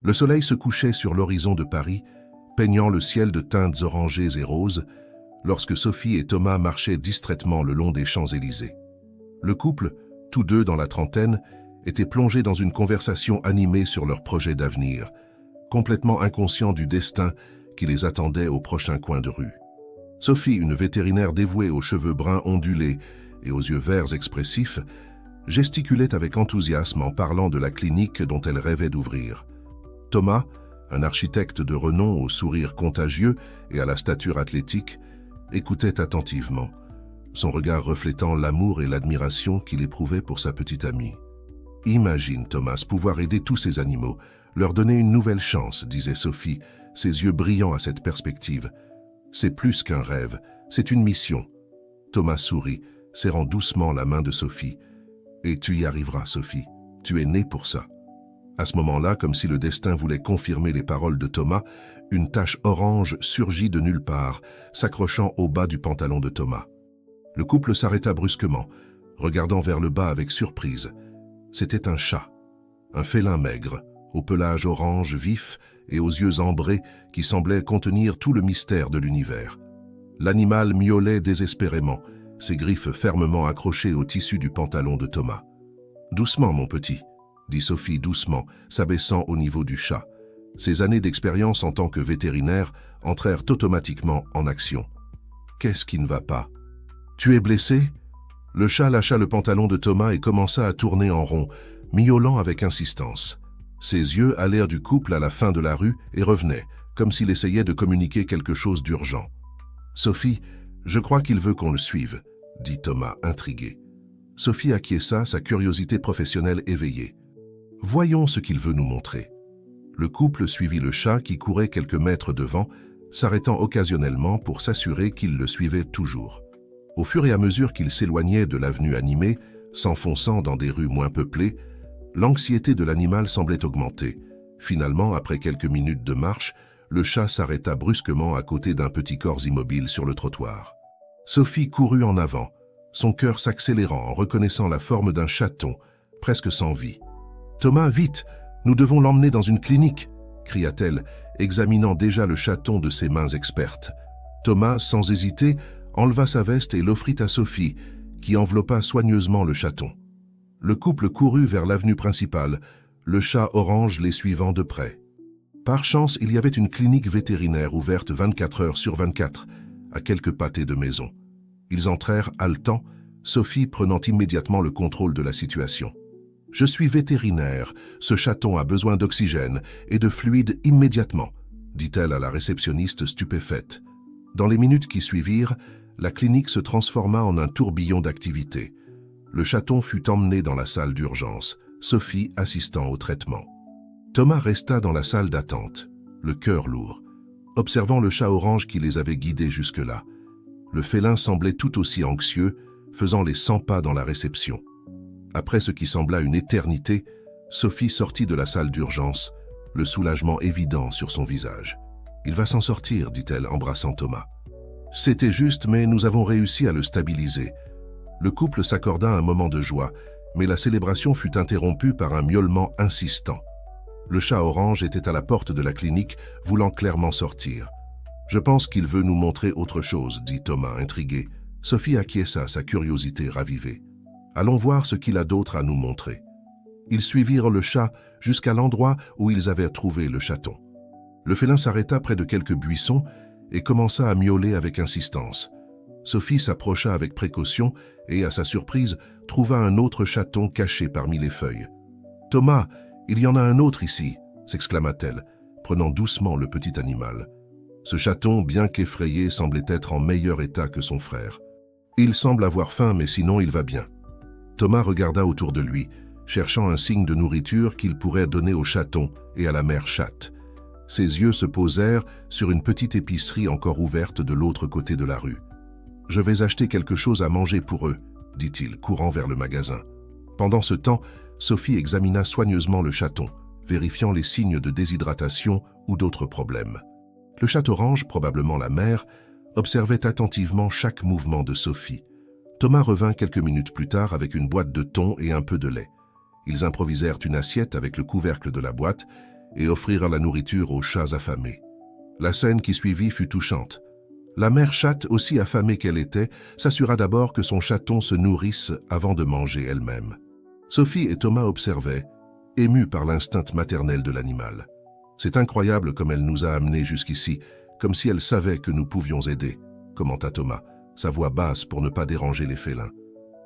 Le soleil se couchait sur l'horizon de Paris, peignant le ciel de teintes orangées et roses, lorsque Sophie et Thomas marchaient distraitement le long des Champs-Élysées. Le couple, tous deux dans la trentaine, était plongé dans une conversation animée sur leurs projets d'avenir, complètement inconscient du destin qui les attendait au prochain coin de rue. Sophie, une vétérinaire dévouée aux cheveux bruns ondulés et aux yeux verts expressifs, gesticulait avec enthousiasme en parlant de la clinique dont elle rêvait d'ouvrir. Thomas, un architecte de renom au sourire contagieux et à la stature athlétique, écoutait attentivement, son regard reflétant l'amour et l'admiration qu'il éprouvait pour sa petite amie. « Imagine, Thomas, pouvoir aider tous ces animaux, leur donner une nouvelle chance, » disait Sophie, ses yeux brillants à cette perspective. « C'est plus qu'un rêve, c'est une mission. » Thomas sourit, serrant doucement la main de Sophie. « Et tu y arriveras, Sophie, tu es née pour ça. » À ce moment-là, comme si le destin voulait confirmer les paroles de Thomas, une tache orange surgit de nulle part, s'accrochant au bas du pantalon de Thomas. Le couple s'arrêta brusquement, regardant vers le bas avec surprise. C'était un chat, un félin maigre, au pelage orange vif et aux yeux ambrés qui semblaient contenir tout le mystère de l'univers. L'animal miaulait désespérément, ses griffes fermement accrochées au tissu du pantalon de Thomas. « Doucement, mon petit », dit Sophie doucement, s'abaissant au niveau du chat. Ses années d'expérience en tant que vétérinaire entrèrent automatiquement en action. « Qu'est-ce qui ne va pas ? Tu es blessé ?» Le chat lâcha le pantalon de Thomas et commença à tourner en rond, miaulant avec insistance. Ses yeux allèrent du couple à la fin de la rue et revenaient, comme s'il essayait de communiquer quelque chose d'urgent. « Sophie, je crois qu'il veut qu'on le suive, » dit Thomas, intrigué. Sophie acquiesça, sa curiosité professionnelle éveillée. « Voyons ce qu'il veut nous montrer. » Le couple suivit le chat qui courait quelques mètres devant, s'arrêtant occasionnellement pour s'assurer qu'il le suivait toujours. Au fur et à mesure qu'il s'éloignait de l'avenue animée, s'enfonçant dans des rues moins peuplées, l'anxiété de l'animal semblait augmenter. Finalement, après quelques minutes de marche, le chat s'arrêta brusquement à côté d'un petit corps immobile sur le trottoir. Sophie courut en avant, son cœur s'accélérant en reconnaissant la forme d'un chaton, presque sans vie. « Thomas, vite, nous devons l'emmener dans une clinique !» cria-t-elle, examinant déjà le chaton de ses mains expertes. Thomas, sans hésiter, enleva sa veste et l'offrit à Sophie, qui enveloppa soigneusement le chaton. Le couple courut vers l'avenue principale, le chat orange les suivant de près. Par chance, il y avait une clinique vétérinaire ouverte 24 heures sur 24, à quelques pâtés de maison. Ils entrèrent haletants, Sophie prenant immédiatement le contrôle de la situation. « Je suis vétérinaire, ce chaton a besoin d'oxygène et de fluide immédiatement, » dit-elle à la réceptionniste stupéfaite. Dans les minutes qui suivirent, la clinique se transforma en un tourbillon d'activité. Le chaton fut emmené dans la salle d'urgence, Sophie assistant au traitement. Thomas resta dans la salle d'attente, le cœur lourd, observant le chat orange qui les avait guidés jusque-là. Le félin semblait tout aussi anxieux, faisant les 100 pas dans la réception. Après ce qui sembla une éternité, Sophie sortit de la salle d'urgence, le soulagement évident sur son visage. « Il va s'en sortir, » dit-elle, embrassant Thomas. C'était juste, mais nous avons réussi à le stabiliser. Le couple s'accorda un moment de joie, mais la célébration fut interrompue par un miaulement insistant. Le chat orange était à la porte de la clinique, voulant clairement sortir. « Je pense qu'il veut nous montrer autre chose, » dit Thomas, intrigué. Sophie acquiesça, sa curiosité ravivée. « Allons voir ce qu'il a d'autre à nous montrer. » Ils suivirent le chat jusqu'à l'endroit où ils avaient trouvé le chaton. Le félin s'arrêta près de quelques buissons et commença à miauler avec insistance. Sophie s'approcha avec précaution et, à sa surprise, trouva un autre chaton caché parmi les feuilles. « Thomas, il y en a un autre ici !» s'exclama-t-elle, prenant doucement le petit animal. Ce chaton, bien qu'effrayé, semblait être en meilleur état que son frère. « Il semble avoir faim, mais sinon il va bien. » Thomas regarda autour de lui, cherchant un signe de nourriture qu'il pourrait donner au chaton et à la mère chatte. Ses yeux se posèrent sur une petite épicerie encore ouverte de l'autre côté de la rue. « Je vais acheter quelque chose à manger pour eux, » dit-il, courant vers le magasin. Pendant ce temps, Sophie examina soigneusement le chaton, vérifiant les signes de déshydratation ou d'autres problèmes. Le chat orange, probablement la mère, observait attentivement chaque mouvement de Sophie. Thomas revint quelques minutes plus tard avec une boîte de thon et un peu de lait. Ils improvisèrent une assiette avec le couvercle de la boîte et offrirent la nourriture aux chats affamés. La scène qui suivit fut touchante. La mère chatte, aussi affamée qu'elle était, s'assura d'abord que son chaton se nourrisse avant de manger elle-même. Sophie et Thomas observaient, émus par l'instinct maternel de l'animal. « C'est incroyable comme elle nous a amenés jusqu'ici, comme si elle savait que nous pouvions aider », commenta Thomas, sa voix basse pour ne pas déranger les félins.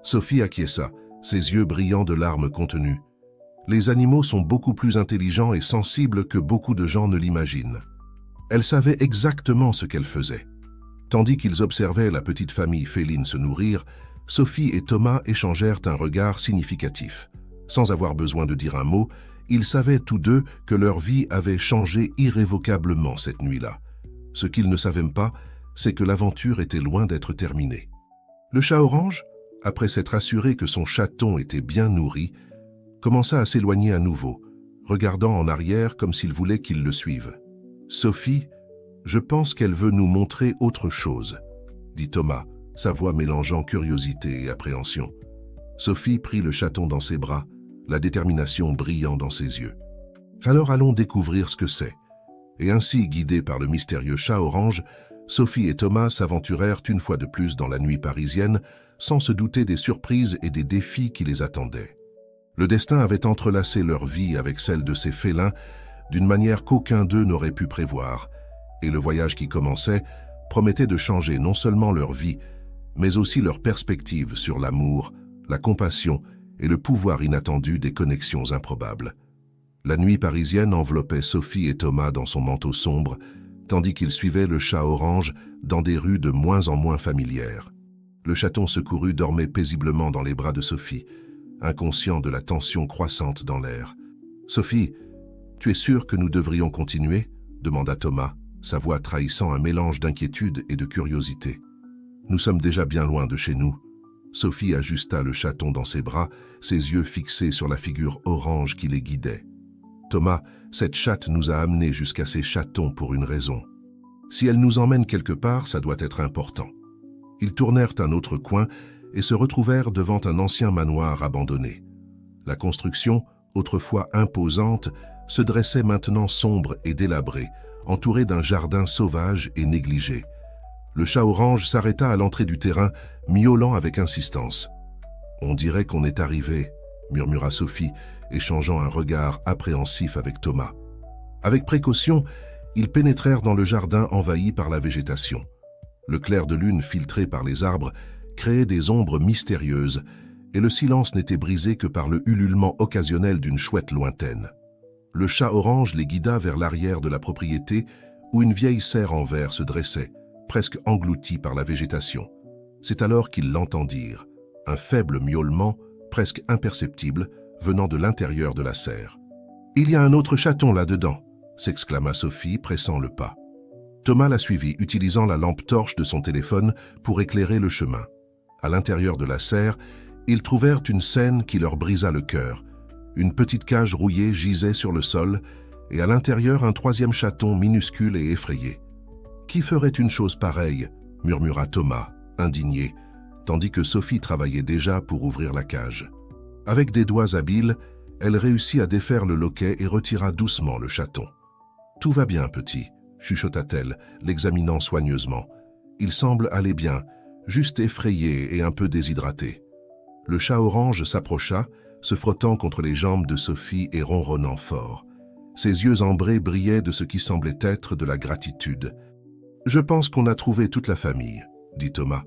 Sophie acquiesça, ses yeux brillants de larmes contenues. Les animaux sont beaucoup plus intelligents et sensibles que beaucoup de gens ne l'imaginent. Elle savait exactement ce qu'elle faisait. Tandis qu'ils observaient la petite famille féline se nourrir, Sophie et Thomas échangèrent un regard significatif. Sans avoir besoin de dire un mot, ils savaient tous deux que leur vie avait changé irrévocablement cette nuit-là. Ce qu'ils ne savaient pas, c'est que l'aventure était loin d'être terminée. Le chat orange, après s'être assuré que son chaton était bien nourri, commença à s'éloigner à nouveau, regardant en arrière comme s'il voulait qu'ils le suivent. « Sophie, je pense qu'elle veut nous montrer autre chose, » dit Thomas, sa voix mélangeant curiosité et appréhension. Sophie prit le chaton dans ses bras, la détermination brillant dans ses yeux. « Alors allons découvrir ce que c'est. » Et ainsi, guidés par le mystérieux chat orange, Sophie et Thomas s'aventurèrent une fois de plus dans la nuit parisienne, sans se douter des surprises et des défis qui les attendaient. Le destin avait entrelacé leur vie avec celle de ces félins d'une manière qu'aucun d'eux n'aurait pu prévoir, et le voyage qui commençait promettait de changer non seulement leur vie, mais aussi leur perspective sur l'amour, la compassion et le pouvoir inattendu des connexions improbables. La nuit parisienne enveloppait Sophie et Thomas dans son manteau sombre, tandis qu'ils suivaient le chat orange dans des rues de moins en moins familières. Le chaton secouru dormait paisiblement dans les bras de Sophie, inconscient de la tension croissante dans l'air. « Sophie, tu es sûre que nous devrions continuer ?» demanda Thomas, sa voix trahissant un mélange d'inquiétude et de curiosité. « Nous sommes déjà bien loin de chez nous. » Sophie ajusta le chaton dans ses bras, ses yeux fixés sur la figure orange qui les guidait. « Thomas, cette chatte nous a amenés jusqu'à ces chatons pour une raison. Si elle nous emmène quelque part, ça doit être important. » Ils tournèrent un autre coin et se retrouvèrent devant un ancien manoir abandonné. La construction, autrefois imposante, se dressait maintenant sombre et délabrée, entourée d'un jardin sauvage et négligé. Le chat orange s'arrêta à l'entrée du terrain, miaulant avec insistance. « On dirait qu'on est arrivé », murmura Sophie, échangeant un regard appréhensif avec Thomas. Avec précaution, ils pénétrèrent dans le jardin envahi par la végétation. Le clair de lune filtré par les arbres créait des ombres mystérieuses, et le silence n'était brisé que par le ululement occasionnel d'une chouette lointaine. Le chat orange les guida vers l'arrière de la propriété, où une vieille serre en verre se dressait, presque engloutie par la végétation. C'est alors qu'ils l'entendirent, un faible miaulement, presque imperceptible, venant de l'intérieur de la serre. « Il y a un autre chaton là-dedans !» s'exclama Sophie, pressant le pas. Thomas la suivit, utilisant la lampe torche de son téléphone pour éclairer le chemin. À l'intérieur de la serre, ils trouvèrent une scène qui leur brisa le cœur. Une petite cage rouillée gisait sur le sol, et à l'intérieur un troisième chaton minuscule et effrayé. « Qui ferait une chose pareille ?» murmura Thomas, indigné, tandis que Sophie travaillait déjà pour ouvrir la cage. Avec des doigts habiles, elle réussit à défaire le loquet et retira doucement le chaton. « Tout va bien, petit », chuchota-t-elle, l'examinant soigneusement. « Il semble aller bien, juste effrayé et un peu déshydraté. » Le chat orange s'approcha, se frottant contre les jambes de Sophie et ronronnant fort. Ses yeux ambrés brillaient de ce qui semblait être de la gratitude. « Je pense qu'on a trouvé toute la famille, » dit Thomas,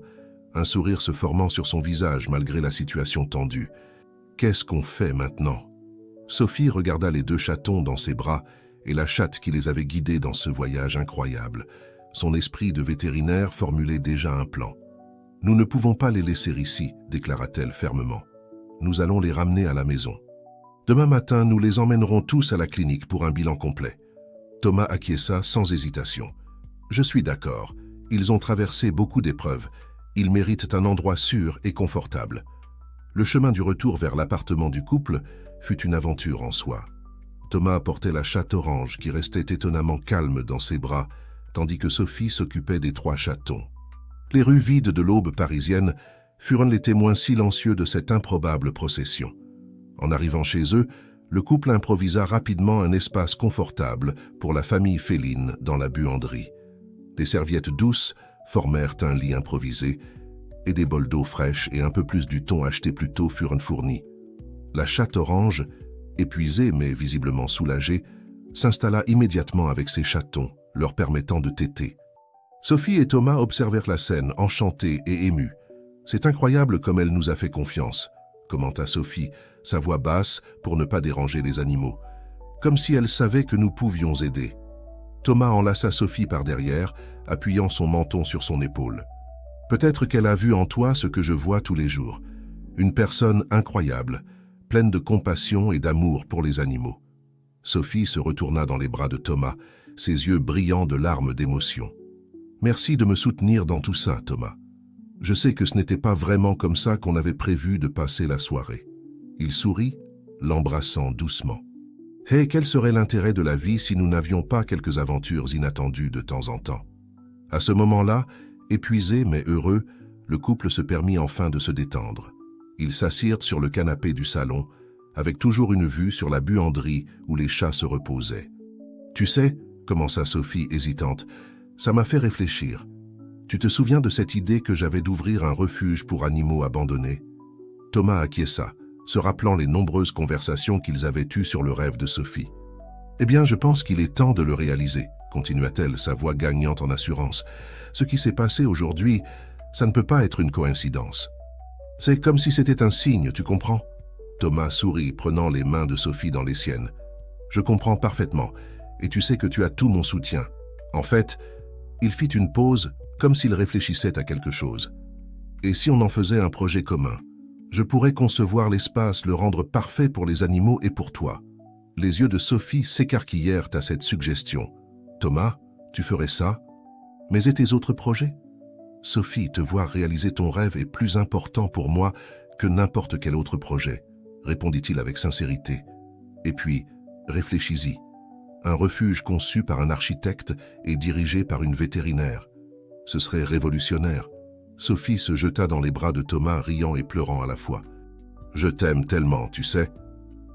un sourire se formant sur son visage malgré la situation tendue. « Qu'est-ce qu'on fait maintenant ?» Sophie regarda les deux chatons dans ses bras et la chatte qui les avait guidés dans ce voyage incroyable. Son esprit de vétérinaire formulait déjà un plan. « Nous ne pouvons pas les laisser ici, » déclara-t-elle fermement. « Nous allons les ramener à la maison. Demain matin, nous les emmènerons tous à la clinique pour un bilan complet. » Thomas acquiesça sans hésitation. « Je suis d'accord. Ils ont traversé beaucoup d'épreuves. Ils méritent un endroit sûr et confortable. » Le chemin du retour vers l'appartement du couple fut une aventure en soi. Thomas portait la chatte orange qui restait étonnamment calme dans ses bras, tandis que Sophie s'occupait des trois chatons. Les rues vides de l'aube parisienne furent les témoins silencieux de cette improbable procession. En arrivant chez eux, le couple improvisa rapidement un espace confortable pour la famille féline dans la buanderie. Des serviettes douces formèrent un lit improvisé, et des bols d'eau fraîche et un peu plus du thon acheté plus tôt furent fournis. La chatte orange, épuisée mais visiblement soulagée, s'installa immédiatement avec ses chatons, leur permettant de téter. Sophie et Thomas observèrent la scène, enchantés et émus. « C'est incroyable comme elle nous a fait confiance », commenta Sophie, sa voix basse pour ne pas déranger les animaux. Comme si elle savait que nous pouvions aider. Thomas enlaça Sophie par derrière, appuyant son menton sur son épaule. « Peut-être qu'elle a vu en toi ce que je vois tous les jours. Une personne incroyable, pleine de compassion et d'amour pour les animaux. » Sophie se retourna dans les bras de Thomas, ses yeux brillants de larmes d'émotion. « Merci de me soutenir dans tout ça, Thomas. Je sais que ce n'était pas vraiment comme ça qu'on avait prévu de passer la soirée. » Il sourit, l'embrassant doucement. « Hey, quel serait l'intérêt de la vie si nous n'avions pas quelques aventures inattendues de temps en temps ?» À ce moment-là, épuisé mais heureux, le couple se permit enfin de se détendre. Ils s'assirent sur le canapé du salon, avec toujours une vue sur la buanderie où les chats se reposaient. « Tu sais, » commença Sophie hésitante, « ça m'a fait réfléchir. Tu te souviens de cette idée que j'avais d'ouvrir un refuge pour animaux abandonnés ?» Thomas acquiesça, se rappelant les nombreuses conversations qu'ils avaient eues sur le rêve de Sophie. « Eh bien, je pense qu'il est temps de le réaliser, » continua-t-elle, sa voix gagnante en assurance. « Ce qui s'est passé aujourd'hui, ça ne peut pas être une coïncidence. C'est comme si c'était un signe, tu comprends ?» Thomas sourit, prenant les mains de Sophie dans les siennes. « Je comprends parfaitement, et tu sais que tu as tout mon soutien. En fait, il fit une pause, comme s'il réfléchissait à quelque chose. Et si on en faisait un projet commun? Je pourrais concevoir l'espace, le rendre parfait pour les animaux et pour toi. » Les yeux de Sophie s'écarquillèrent à cette suggestion. « Thomas, tu ferais ça? Mais et tes autres projets? » « Sophie, te voir réaliser ton rêve est plus important pour moi que n'importe quel autre projet, » répondit-il avec sincérité. « Et puis, réfléchis-y. Un refuge conçu par un architecte et dirigé par une vétérinaire. Ce serait révolutionnaire. » Sophie se jeta dans les bras de Thomas, riant et pleurant à la fois. « Je t'aime tellement, tu sais. »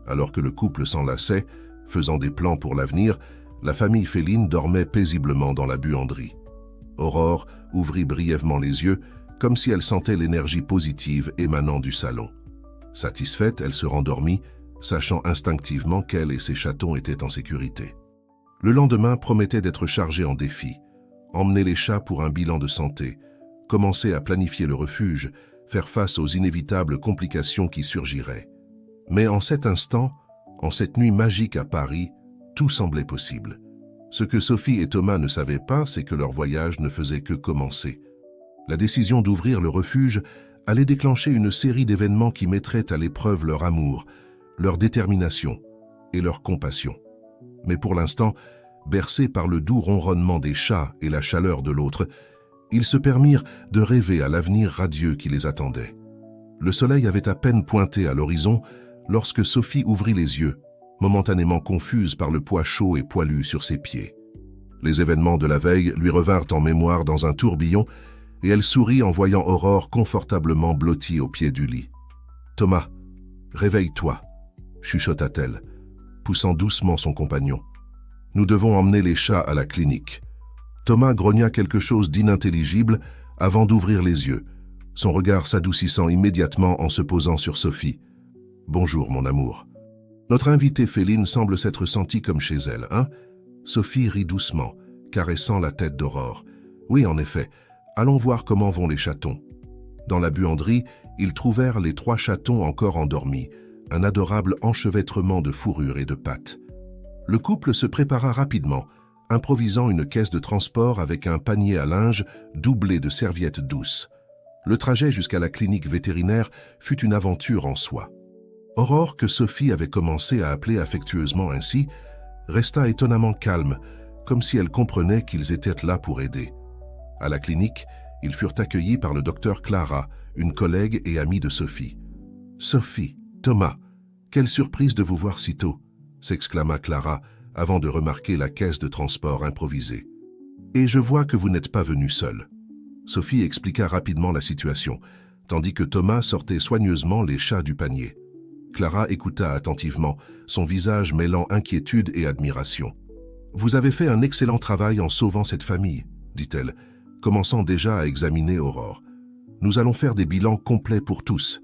Alors que le couple s'enlaçait, faisant des plans pour l'avenir, la famille féline dormait paisiblement dans la buanderie. Aurore ouvrit brièvement les yeux, comme si elle sentait l'énergie positive émanant du salon. Satisfaite, elle se rendormit, sachant instinctivement qu'elle et ses chatons étaient en sécurité. Le lendemain promettait d'être chargé en défi. Emmener les chats pour un bilan de santé, commencer à planifier le refuge, faire face aux inévitables complications qui surgiraient. Mais en cet instant, en cette nuit magique à Paris, tout semblait possible. Ce que Sophie et Thomas ne savaient pas, c'est que leur voyage ne faisait que commencer. La décision d'ouvrir le refuge allait déclencher une série d'événements qui mettraient à l'épreuve leur amour, leur détermination et leur compassion. Mais pour l'instant, bercés par le doux ronronnement des chats et la chaleur de l'autre, ils se permirent de rêver à l'avenir radieux qui les attendait. Le soleil avait à peine pointé à l'horizon lorsque Sophie ouvrit les yeux, momentanément confuse par le poids chaud et poilu sur ses pieds. Les événements de la veille lui revinrent en mémoire dans un tourbillon et elle sourit en voyant Aurore confortablement blottie au pied du lit. « Thomas, réveille-toi » chuchota-t-elle, poussant doucement son compagnon. « Nous devons emmener les chats à la clinique. » Thomas grogna quelque chose d'inintelligible avant d'ouvrir les yeux, son regard s'adoucissant immédiatement en se posant sur Sophie. « Bonjour, mon amour. » Notre invitée féline semble s'être sentie comme chez elle, hein? Sophie rit doucement, caressant la tête d'Aurore. Oui, en effet. Allons voir comment vont les chatons. Dans la buanderie, ils trouvèrent les 3 chatons encore endormis, un adorable enchevêtrement de fourrure et de pattes. Le couple se prépara rapidement, improvisant une caisse de transport avec un panier à linge doublé de serviettes douces. Le trajet jusqu'à la clinique vétérinaire fut une aventure en soi. Aurore, que Sophie avait commencé à appeler affectueusement ainsi, resta étonnamment calme, comme si elle comprenait qu'ils étaient là pour aider. À la clinique, ils furent accueillis par le docteur Clara, une collègue et amie de Sophie. « Sophie, Thomas, quelle surprise de vous voir si tôt !» s'exclama Clara, avant de remarquer la caisse de transport improvisée. « Et je vois que vous n'êtes pas venu seul. » Sophie expliqua rapidement la situation, tandis que Thomas sortait soigneusement les chats du panier. Clara écouta attentivement, son visage mêlant inquiétude et admiration. « Vous avez fait un excellent travail en sauvant cette famille, » dit-elle, commençant déjà à examiner Aurore. « Nous allons faire des bilans complets pour tous. »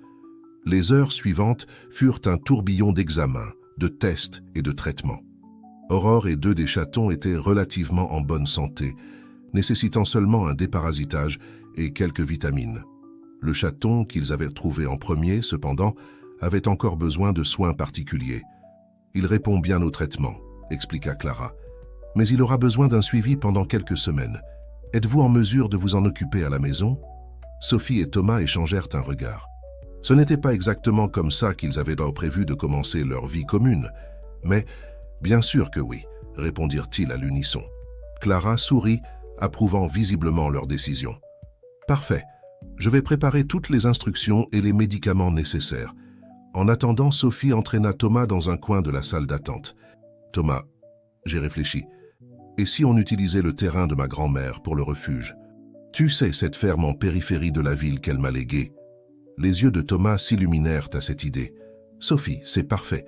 Les heures suivantes furent un tourbillon d'examens, de tests et de traitements. Aurore et 2 des chatons étaient relativement en bonne santé, nécessitant seulement un déparasitage et quelques vitamines. Le chaton qu'ils avaient trouvé en premier, cependant, avait encore besoin de soins particuliers. « Il répond bien au traitement », expliqua Clara. « Mais il aura besoin d'un suivi pendant quelques semaines. Êtes-vous en mesure de vous en occuper à la maison ?» Sophie et Thomas échangèrent un regard. Ce n'était pas exactement comme ça qu'ils avaient prévu de commencer leur vie commune, mais « Bien sûr que oui », répondirent-ils à l'unisson. Clara sourit, approuvant visiblement leur décision. « Parfait. Je vais préparer toutes les instructions et les médicaments nécessaires. » En attendant, Sophie entraîna Thomas dans un coin de la salle d'attente. « Thomas, j'ai réfléchi. Et si on utilisait le terrain de ma grand-mère pour le refuge? Tu sais, cette ferme en périphérie de la ville qu'elle m'a léguée. » Les yeux de Thomas s'illuminèrent à cette idée. « Sophie, c'est parfait.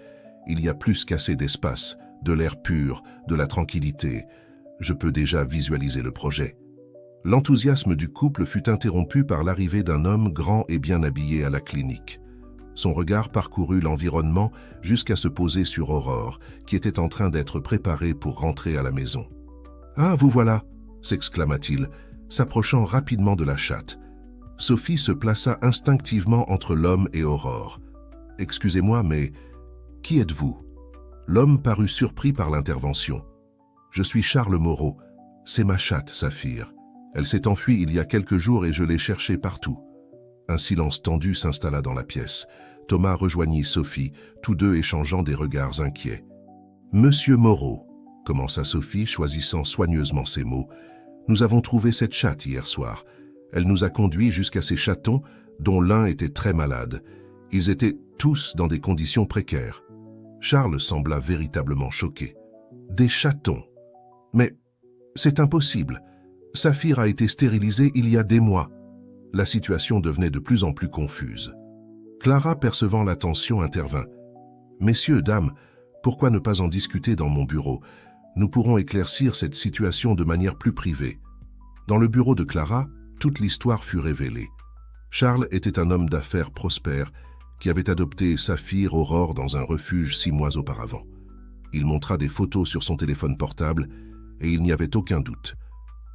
Il y a plus qu'assez d'espace, de l'air pur, de la tranquillité. Je peux déjà visualiser le projet. » L'enthousiasme du couple fut interrompu par l'arrivée d'un homme grand et bien habillé à la clinique. Son regard parcourut l'environnement jusqu'à se poser sur Aurore, qui était en train d'être préparée pour rentrer à la maison. « Ah, vous voilà !» s'exclama-t-il, s'approchant rapidement de la chatte. Sophie se plaça instinctivement entre l'homme et Aurore. « Excusez-moi, mais qui êtes-vous » L'homme parut surpris par l'intervention. « Je suis Charles Moreau. C'est ma chatte, Saphir. Elle s'est enfuie il y a quelques jours et je l'ai cherchée partout. » Un silence tendu s'installa dans la pièce. Thomas rejoignit Sophie, tous deux échangeant des regards inquiets. « Monsieur Moreau, » commença Sophie, choisissant soigneusement ses mots, « nous avons trouvé cette chatte hier soir. Elle nous a conduits jusqu'à ces chatons, dont l'un était très malade. Ils étaient tous dans des conditions précaires. » Charles sembla véritablement choqué. « Des chatons? Mais c'est impossible. Saphir a été stérilisée il y a des mois. » La situation devenait de plus en plus confuse. Clara, percevant la tension, intervint. « Messieurs, dames, pourquoi ne pas en discuter dans mon bureau? Nous pourrons éclaircir cette situation de manière plus privée. » Dans le bureau de Clara, toute l'histoire fut révélée. Charles était un homme d'affaires prospère qui avait adopté Saphir Aurore dans un refuge 6 mois auparavant. Il montra des photos sur son téléphone portable et il n'y avait aucun doute.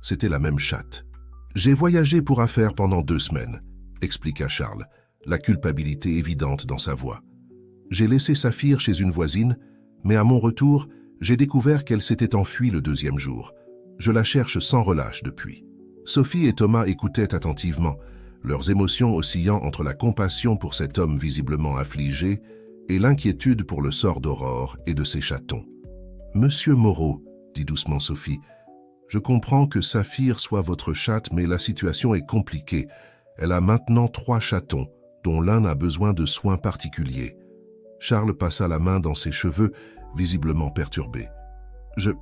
C'était la même chatte. « J'ai voyagé pour affaires pendant 2 semaines, » expliqua Charles, la culpabilité évidente dans sa voix. « J'ai laissé Saphir chez une voisine, mais à mon retour, j'ai découvert qu'elle s'était enfuie le 2e jour. Je la cherche sans relâche depuis. » Sophie et Thomas écoutaient attentivement, leurs émotions oscillant entre la compassion pour cet homme visiblement affligé et l'inquiétude pour le sort d'Aurore et de ses chatons. « Monsieur Moreau, » dit doucement Sophie, « je comprends que Saphir soit votre chatte, mais la situation est compliquée. Elle a maintenant 3 chatons, dont l'un a besoin de soins particuliers. » Charles passa la main dans ses cheveux, visiblement perturbé. « Je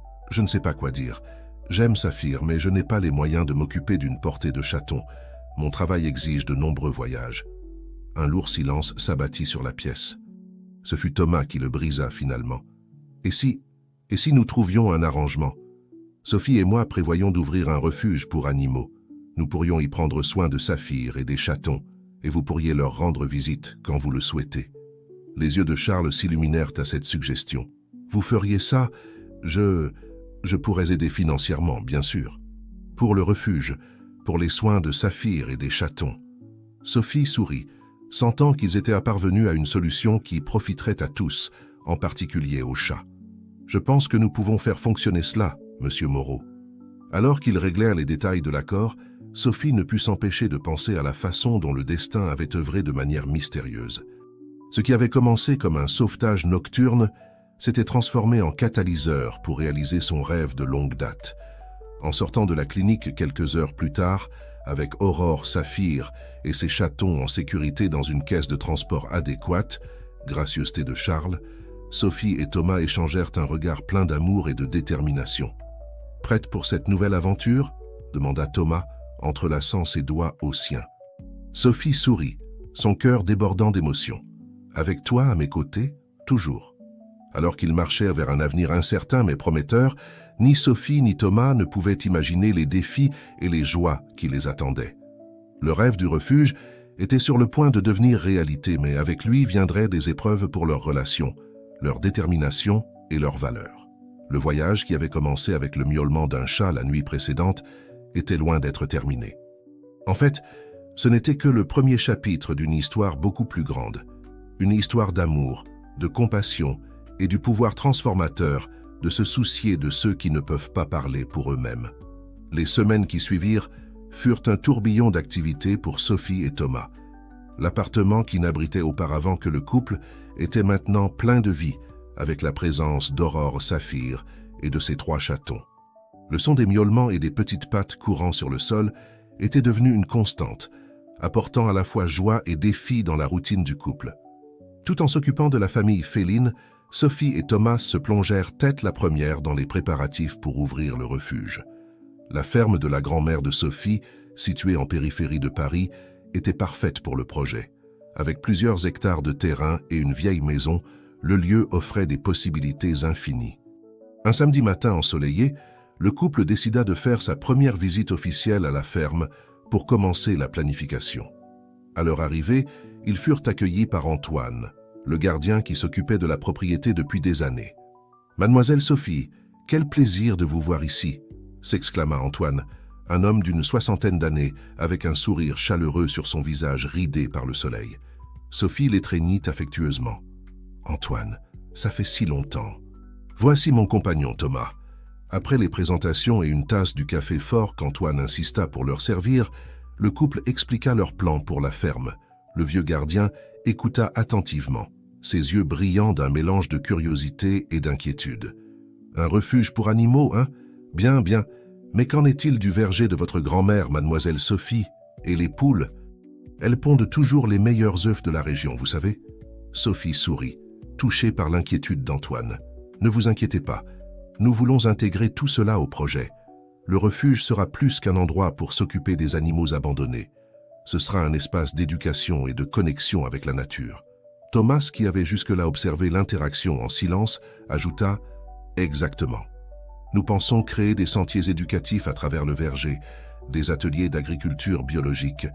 ne sais pas quoi dire. J'aime Saphir, mais je n'ai pas les moyens de m'occuper d'une portée de chatons. Mon travail exige de nombreux voyages. » Un lourd silence s'abattit sur la pièce. Ce fut Thomas qui le brisa finalement. « Et si nous trouvions un arrangement? Sophie et moi prévoyons d'ouvrir un refuge pour animaux. Nous pourrions y prendre soin de Saphir et des chatons, et vous pourriez leur rendre visite quand vous le souhaitez. » Les yeux de Charles s'illuminèrent à cette suggestion. « Vous feriez ça? Je pourrais aider financièrement, bien sûr. Pour le refuge, pour les soins de Saphir et des chatons. » Sophie sourit, sentant qu'ils étaient parvenus à une solution qui profiterait à tous, en particulier aux chats. « Je pense que nous pouvons faire fonctionner cela, Monsieur Moreau. » Alors qu'ils réglèrent les détails de l'accord, Sophie ne put s'empêcher de penser à la façon dont le destin avait œuvré de manière mystérieuse. Ce qui avait commencé comme un sauvetage nocturne s'était transformé en catalyseur pour réaliser son rêve de longue date. En sortant de la clinique quelques heures plus tard, avec Aurore, Saphir et ses chatons en sécurité dans une caisse de transport adéquate, gracieuseté de Charles, Sophie et Thomas échangèrent un regard plein d'amour et de détermination. « Prête pour cette nouvelle aventure ?» demanda Thomas, entrelaçant ses doigts aux siens. Sophie sourit, son cœur débordant d'émotion. avec toi à mes côtés, toujours. » Alors qu'ils marchaient vers un avenir incertain mais prometteur, ni Sophie ni Thomas ne pouvaient imaginer les défis et les joies qui les attendaient. Le rêve du refuge était sur le point de devenir réalité, mais avec lui viendraient des épreuves pour leur relation, leur détermination et leurs valeurs. Le voyage qui avait commencé avec le miaulement d'un chat la nuit précédente était loin d'être terminé. En fait, ce n'était que le premier chapitre d'une histoire beaucoup plus grande, une histoire d'amour, de compassion et du pouvoir transformateur de se soucier de ceux qui ne peuvent pas parler pour eux-mêmes. Les semaines qui suivirent furent un tourbillon d'activités pour Sophie et Thomas. L'appartement qui n'abritait auparavant que le couple était maintenant plein de vie, avec la présence d'Aurore Saphir et de ses 3 chatons. Le son des miaulements et des petites pattes courant sur le sol était devenu une constante, apportant à la fois joie et défi dans la routine du couple. Tout en s'occupant de la famille féline, Sophie et Thomas se plongèrent tête la première dans les préparatifs pour ouvrir le refuge. La ferme de la grand-mère de Sophie, située en périphérie de Paris, était parfaite pour le projet. Avec plusieurs hectares de terrain et une vieille maison, le lieu offrait des possibilités infinies. Un samedi matin ensoleillé, le couple décida de faire sa première visite officielle à la ferme pour commencer la planification. À leur arrivée, ils furent accueillis par Antoine, le gardien qui s'occupait de la propriété depuis des années. « Mademoiselle Sophie, quel plaisir de vous voir ici !» s'exclama Antoine, un homme d'une 60aine d'années, avec un sourire chaleureux sur son visage ridé par le soleil. Sophie l'étreignit affectueusement. « Antoine, ça fait si longtemps. Voici mon compagnon Thomas. » Après les présentations et une tasse du café fort qu'Antoine insista pour leur servir, le couple expliqua leur plan pour la ferme. Le vieux gardien écouta attentivement, ses yeux brillants d'un mélange de curiosité et d'inquiétude. « Un refuge pour animaux, hein? Bien, bien. Mais qu'en est-il du verger de votre grand-mère, mademoiselle Sophie, et les poules? Elles pondent toujours les meilleurs œufs de la région, vous savez. » Sophie sourit, touchée par l'inquiétude d'Antoine. « Ne vous inquiétez pas, nous voulons intégrer tout cela au projet. Le refuge sera plus qu'un endroit pour s'occuper des animaux abandonnés. Ce sera un espace d'éducation et de connexion avec la nature. » Thomas, qui avait jusque-là observé l'interaction en silence, ajouta « Exactement. Nous pensons créer des sentiers éducatifs à travers le verger, des ateliers d'agriculture biologique.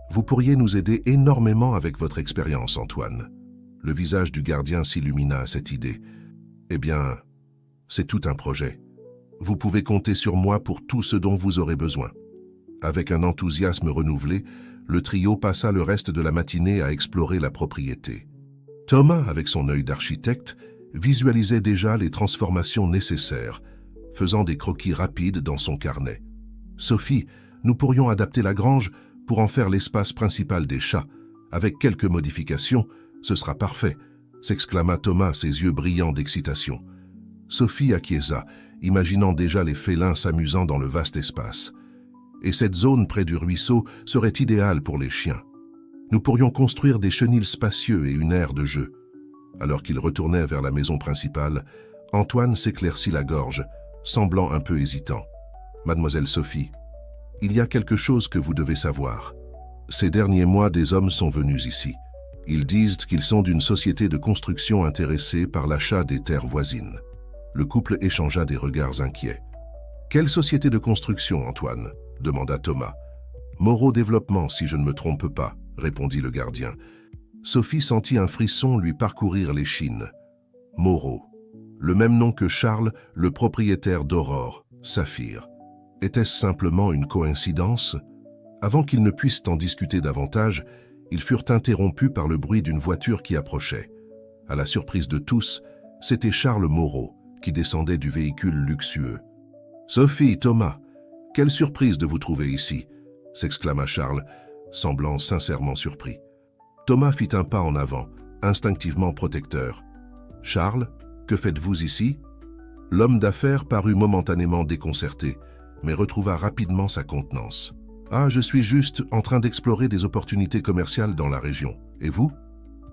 Vous pourriez nous aider énormément avec votre expérience, Antoine. » Le visage du gardien s'illumina à cette idée. « Eh bien, c'est tout un projet. Vous pouvez compter sur moi pour tout ce dont vous aurez besoin. » Avec un enthousiasme renouvelé, le trio passa le reste de la matinée à explorer la propriété. Thomas, avec son œil d'architecte, visualisait déjà les transformations nécessaires, faisant des croquis rapides dans son carnet. « Sophie, nous pourrions adapter la grange pour en faire l'espace principal des chats. Avec quelques modifications, ce sera parfait », s'exclama Thomas, ses yeux brillants d'excitation. Sophie acquiesça, imaginant déjà les félins s'amusant dans le vaste espace. Et cette zone près du ruisseau serait idéale pour les chiens. Nous pourrions construire des chenils spacieux et une aire de jeu. Alors qu'ils retournaient vers la maison principale, Antoine s'éclaircit la gorge, semblant un peu hésitant. « Mademoiselle Sophie, il y a quelque chose que vous devez savoir. Ces derniers mois, des hommes sont venus ici. Ils disent qu'ils sont d'une société de construction intéressée par l'achat des terres voisines. » Le couple échangea des regards inquiets. « Quelle société de construction, Antoine ?» demanda Thomas. « Moreau Développement, si je ne me trompe pas, » répondit le gardien. Sophie sentit un frisson lui parcourir l'échine. Moreau. Le même nom que Charles, le propriétaire d'Aurore, Saphir. Était-ce simplement une coïncidence? Avant qu'ils ne puissent en discuter davantage, ils furent interrompus par le bruit d'une voiture qui approchait. À la surprise de tous, c'était Charles Moreau qui descendait du véhicule luxueux. « Sophie, Thomas, quelle surprise de vous trouver ici !» s'exclama Charles, semblant sincèrement surpris. Thomas fit un pas en avant, instinctivement protecteur. « Charles, que faites-vous ici ?» L'homme d'affaires parut momentanément déconcerté, mais retrouva rapidement sa contenance. « Ah, je suis juste en train d'explorer des opportunités commerciales dans la région. Et vous ?»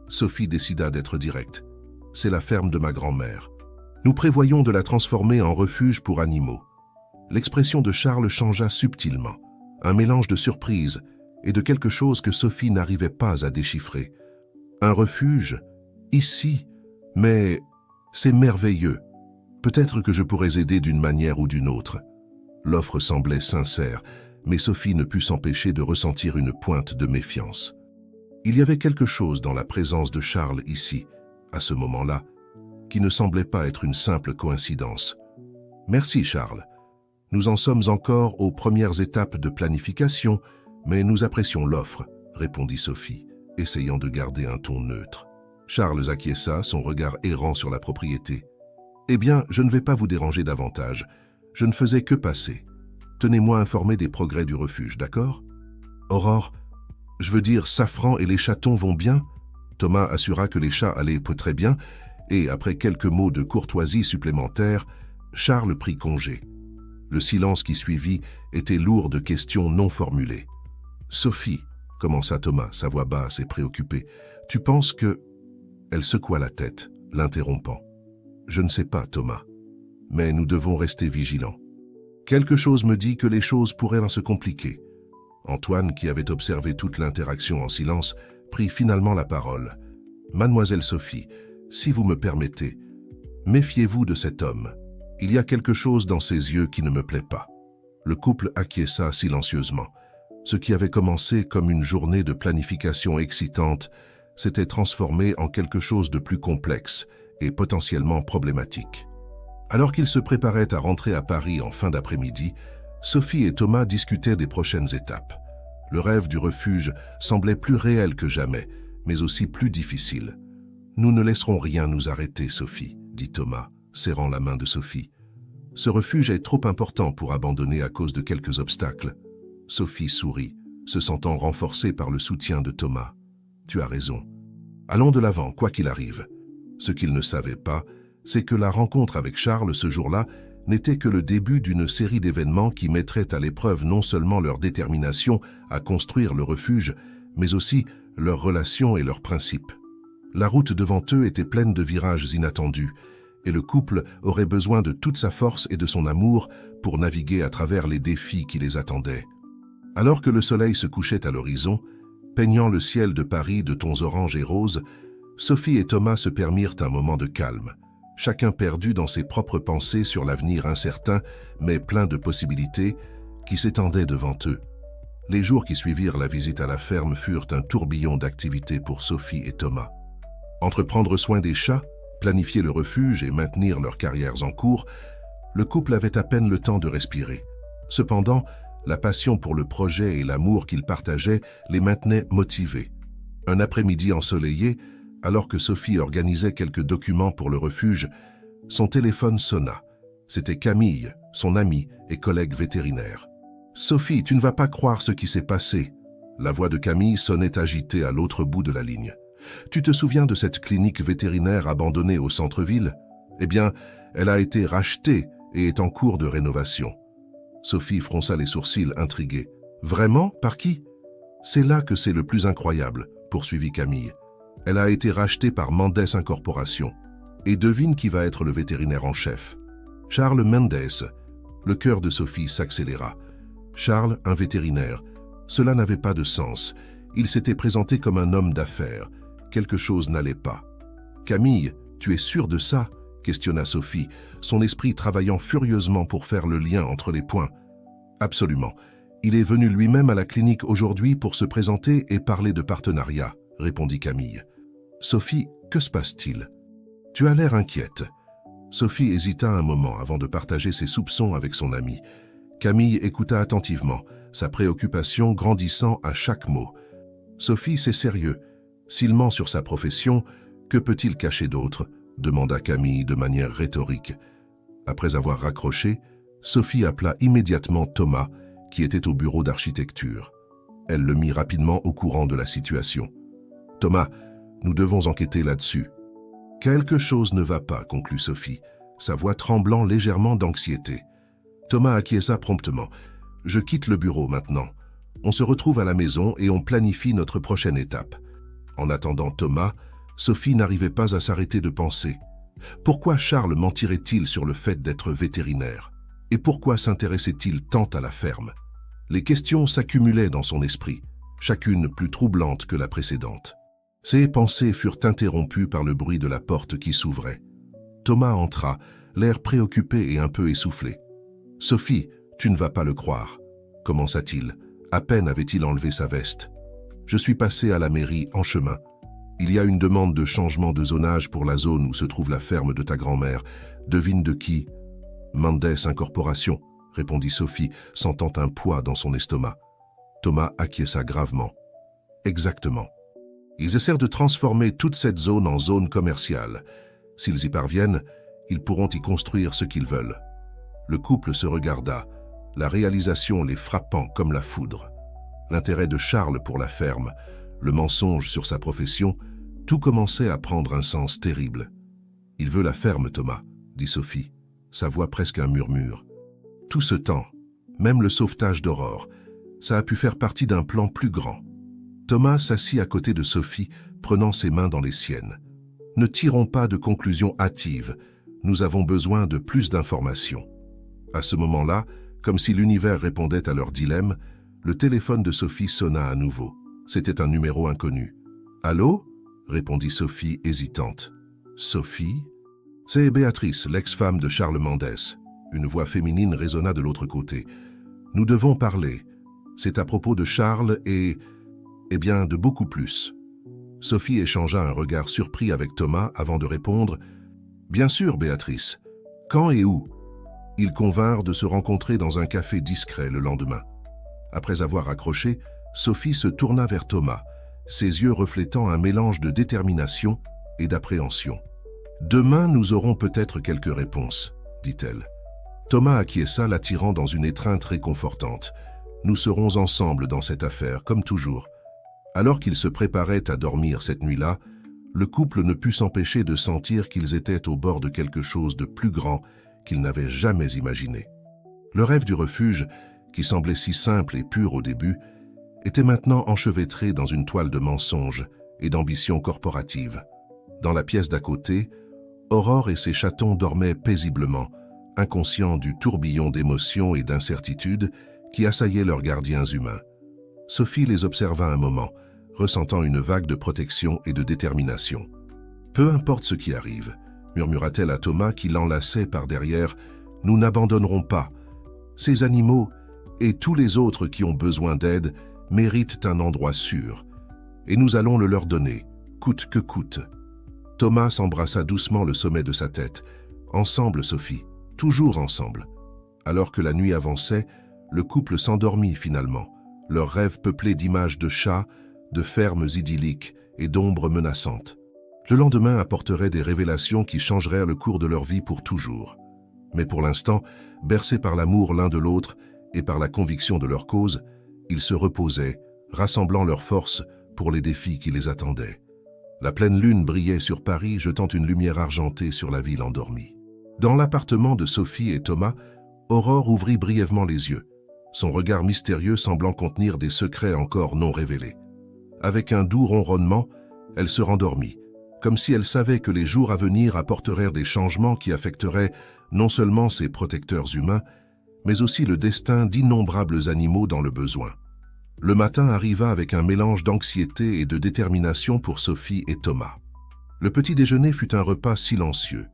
Sophie décida d'être directe. « C'est la ferme de ma grand-mère. Nous prévoyons de la transformer en refuge pour animaux. » L'expression de Charles changea subtilement, un mélange de surprise et de quelque chose que Sophie n'arrivait pas à déchiffrer. Un refuge? Ici? Mais c'est merveilleux. Peut-être que je pourrais aider d'une manière ou d'une autre. L'offre semblait sincère, mais Sophie ne put s'empêcher de ressentir une pointe de méfiance. Il y avait quelque chose dans la présence de Charles ici, à ce moment-là, qui ne semblait pas être une simple coïncidence. « Merci Charles. Nous en sommes encore aux premières étapes de planification, mais nous apprécions l'offre, » répondit Sophie, essayant de garder un ton neutre. Charles acquiesça, son regard errant sur la propriété. « Eh bien, je ne vais pas vous déranger davantage. Je ne faisais que passer. Tenez-moi informé des progrès du refuge, d'accord? » « Aurore, je veux dire, Safran et les chatons vont bien ?» Thomas assura que les chats allaient très bien, et après quelques mots de courtoisie supplémentaires, Charles prit congé. Le silence qui suivit était lourd de questions non formulées. « Sophie, » commença Thomas, sa voix basse et préoccupée, « tu penses que… » Elle secoua la tête, l'interrompant. « Je ne sais pas, Thomas, mais nous devons rester vigilants. Quelque chose me dit que les choses pourraient se compliquer. » Antoine, qui avait observé toute l'interaction en silence, prit finalement la parole. « Mademoiselle Sophie, si vous me permettez, méfiez-vous de cet homme. Il y a quelque chose dans ses yeux qui ne me plaît pas. » Le couple acquiesça silencieusement. Ce qui avait commencé comme une journée de planification excitante s'était transformé en quelque chose de plus complexe et potentiellement problématique. Alors qu'ils se préparaient à rentrer à Paris en fin d'après-midi, Sophie et Thomas discutaient des prochaines étapes. Le rêve du refuge semblait plus réel que jamais, mais aussi plus difficile. « Nous ne laisserons rien nous arrêter, Sophie, » dit Thomas, serrant la main de Sophie. « Ce refuge est trop important pour abandonner à cause de quelques obstacles. » Sophie sourit, se sentant renforcée par le soutien de Thomas. « Tu as raison. Allons de l'avant, quoi qu'il arrive. » Ce qu'il ne savait pas, c'est que la rencontre avec Charles ce jour-là n'était que le début d'une série d'événements qui mettraient à l'épreuve non seulement leur détermination à construire le refuge, mais aussi leurs relations et leurs principes. La route devant eux était pleine de virages inattendus, et le couple aurait besoin de toute sa force et de son amour pour naviguer à travers les défis qui les attendaient. Alors que le soleil se couchait à l'horizon, peignant le ciel de Paris de tons orange et roses, Sophie et Thomas se permirent un moment de calme, chacun perdu dans ses propres pensées sur l'avenir incertain, mais plein de possibilités, qui s'étendaient devant eux. Les jours qui suivirent la visite à la ferme furent un tourbillon d'activités pour Sophie et Thomas. Entre prendre soin des chats, planifier le refuge et maintenir leurs carrières en cours, le couple avait à peine le temps de respirer. Cependant, la passion pour le projet et l'amour qu'ils partageaient les maintenaient motivés. Un après-midi ensoleillé, alors que Sophie organisait quelques documents pour le refuge, son téléphone sonna. C'était Camille, son amie et collègue vétérinaire. « Sophie, tu ne vas pas croire ce qui s'est passé. » La voix de Camille sonnait agitée à l'autre bout de la ligne. « Tu te souviens de cette clinique vétérinaire abandonnée au centre-ville? Eh bien, elle a été rachetée et est en cours de rénovation. » Sophie fronça les sourcils intriguée. « Vraiment? Par qui? » « C'est là que c'est le plus incroyable, » poursuivit Camille. « Elle a été rachetée par Mendes Incorporation. Et devine qui va être le vétérinaire en chef. Charles Mendes. » Le cœur de Sophie s'accéléra. Charles, un vétérinaire. Cela n'avait pas de sens. Il s'était présenté comme un homme d'affaires. Quelque chose n'allait pas. « Camille, tu es sûre de ça ?» questionna Sophie, son esprit travaillant furieusement pour faire le lien entre les points. « Absolument. Il est venu lui-même à la clinique aujourd'hui pour se présenter et parler de partenariat, » répondit Camille. « Sophie, que se passe-t-il? Tu as l'air inquiète. » Sophie hésita un moment avant de partager ses soupçons avec son amie. Camille écouta attentivement, sa préoccupation grandissant à chaque mot. « Sophie, c'est sérieux. S'il ment sur sa profession, que peut-il cacher d'autre ?» demanda Camille de manière rhétorique. Après avoir raccroché, Sophie appela immédiatement Thomas, qui était au bureau d'architecture. Elle le mit rapidement au courant de la situation. « Thomas, nous devons enquêter là-dessus. »« Quelque chose ne va pas, » conclut Sophie, sa voix tremblant légèrement d'anxiété. Thomas acquiesça promptement. « Je quitte le bureau maintenant. On se retrouve à la maison et on planifie notre prochaine étape. » En attendant Thomas, Sophie n'arrivait pas à s'arrêter de penser. Pourquoi Charles mentirait-il sur le fait d'être vétérinaire? Et pourquoi s'intéressait-il tant à la ferme? Les questions s'accumulaient dans son esprit, chacune plus troublante que la précédente. Ses pensées furent interrompues par le bruit de la porte qui s'ouvrait. Thomas entra, l'air préoccupé et un peu essoufflé. « Sophie, tu ne vas pas le croire. » commença-t-il. À peine avait-il enlevé sa veste. « Je suis passé à la mairie en chemin. Il y a une demande de changement de zonage pour la zone où se trouve la ferme de ta grand-mère. Devine de qui? »« Mendes Incorporation », répondit Sophie, sentant un poids dans son estomac. Thomas acquiesça gravement. « Exactement. Ils essaient de transformer toute cette zone en zone commerciale. S'ils y parviennent, ils pourront y construire ce qu'ils veulent. » Le couple se regarda, la réalisation les frappant comme la foudre. L'intérêt de Charles pour la ferme, le mensonge sur sa profession, tout commençait à prendre un sens terrible. « Il veut la ferme, Thomas, » dit Sophie, sa voix presque un murmure. Tout ce temps, même le sauvetage d'Aurore, ça a pu faire partie d'un plan plus grand. Thomas s'assit à côté de Sophie, prenant ses mains dans les siennes. « Ne tirons pas de conclusions hâtives, nous avons besoin de plus d'informations. » À ce moment-là, comme si l'univers répondait à leur dilemme, le téléphone de Sophie sonna à nouveau. C'était un numéro inconnu. « Allô ?» répondit Sophie, hésitante. « Sophie ?» « C'est Béatrice, l'ex-femme de Charles Mendes. » Une voix féminine résonna de l'autre côté. « Nous devons parler. C'est à propos de Charles et... eh bien, de beaucoup plus. » Sophie échangea un regard surpris avec Thomas avant de répondre « Bien sûr, Béatrice. Quand et où ?» Ils convinrent de se rencontrer dans un café discret le lendemain. Après avoir accroché, Sophie se tourna vers Thomas, ses yeux reflétant un mélange de détermination et d'appréhension. « Demain, nous aurons peut-être quelques réponses, » dit-elle. Thomas acquiesça, l'attirant dans une étreinte réconfortante. « Nous serons ensemble dans cette affaire, comme toujours. » Alors qu'ils se préparaient à dormir cette nuit-là, le couple ne put s'empêcher de sentir qu'ils étaient au bord de quelque chose de plus grand qu'ils n'avaient jamais imaginé. Le rêve du refuge, qui semblait si simple et pur au début, était maintenant enchevêtré dans une toile de mensonges et d'ambitions corporatives. Dans la pièce d'à côté, Aurore et ses chatons dormaient paisiblement, inconscients du tourbillon d'émotions et d'incertitudes qui assaillait leurs gardiens humains. Sophie les observa un moment, ressentant une vague de protection et de détermination. « Peu importe ce qui arrive, » murmura-t-elle à Thomas qui l'enlaçait par derrière, « nous n'abandonnerons pas. Ces animaux et tous les autres qui ont besoin d'aide méritent un endroit sûr, et nous allons le leur donner, coûte que coûte. » Thomas embrassa doucement le sommet de sa tête. « Ensemble, Sophie, toujours ensemble. » Alors que la nuit avançait, le couple s'endormit finalement, leurs rêves peuplés d'images de chats, de fermes idylliques et d'ombres menaçantes. Le lendemain apporterait des révélations qui changeraient le cours de leur vie pour toujours. Mais pour l'instant, bercés par l'amour l'un de l'autre et par la conviction de leur cause, ils se reposaient, rassemblant leurs forces pour les défis qui les attendaient. La pleine lune brillait sur Paris, jetant une lumière argentée sur la ville endormie. Dans l'appartement de Sophie et Thomas, Aurore ouvrit brièvement les yeux, son regard mystérieux semblant contenir des secrets encore non révélés. Avec un doux ronronnement, elle se rendormit, comme si elle savait que les jours à venir apporteraient des changements qui affecteraient non seulement ses protecteurs humains, mais aussi le destin d'innombrables animaux dans le besoin. Le matin arriva avec un mélange d'anxiété et de détermination pour Sophie et Thomas. Le petit déjeuner fut un repas silencieux,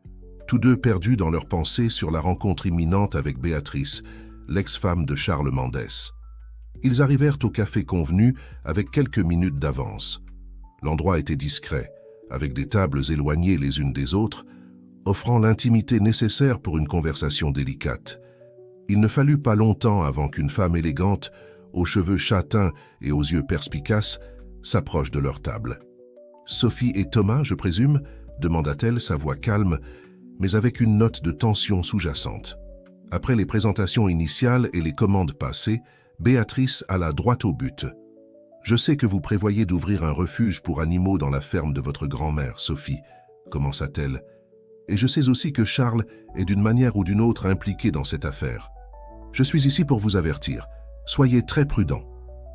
tous deux perdus dans leurs pensées sur la rencontre imminente avec Béatrice, l'ex-femme de Charles Mendes. Ils arrivèrent au café convenu avec quelques minutes d'avance. L'endroit était discret, avec des tables éloignées les unes des autres, offrant l'intimité nécessaire pour une conversation délicate. Il ne fallut pas longtemps avant qu'une femme élégante, aux cheveux châtains et aux yeux perspicaces, s'approche de leur table. « Sophie et Thomas, je présume ?» demanda-t-elle, sa voix calme, mais avec une note de tension sous-jacente. Après les présentations initiales et les commandes passées, Béatrice alla droit au but. « Je sais que vous prévoyez d'ouvrir un refuge pour animaux dans la ferme de votre grand-mère, Sophie, » commença-t-elle. « Et je sais aussi que Charles est d'une manière ou d'une autre impliqué dans cette affaire. Je suis ici pour vous avertir. Soyez très prudents. »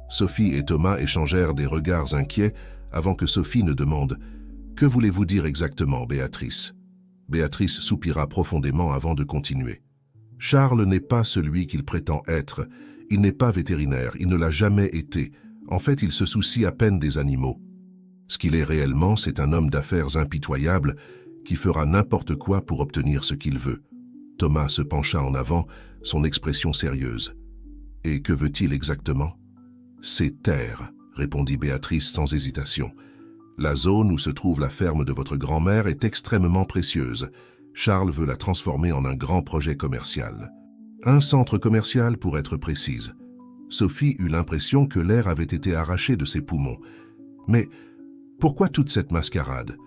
Sophie et Thomas échangèrent des regards inquiets avant que Sophie ne demande « Que voulez-vous dire exactement, Béatrice ?» Béatrice soupira profondément avant de continuer. « Charles n'est pas celui qu'il prétend être. Il n'est pas vétérinaire, il ne l'a jamais été. En fait, il se soucie à peine des animaux. » Ce qu'il est réellement, c'est un homme d'affaires impitoyable qui fera n'importe quoi pour obtenir ce qu'il veut. Thomas se pencha en avant, son expression sérieuse. « Et que veut-il exactement ?»« C'est terre, » répondit Béatrice sans hésitation. « La zone où se trouve la ferme de votre grand-mère est extrêmement précieuse. Charles veut la transformer en un grand projet commercial. Un centre commercial pour être précise. » Sophie eut l'impression que l'air avait été arraché de ses poumons. Mais pourquoi toute cette mascarade?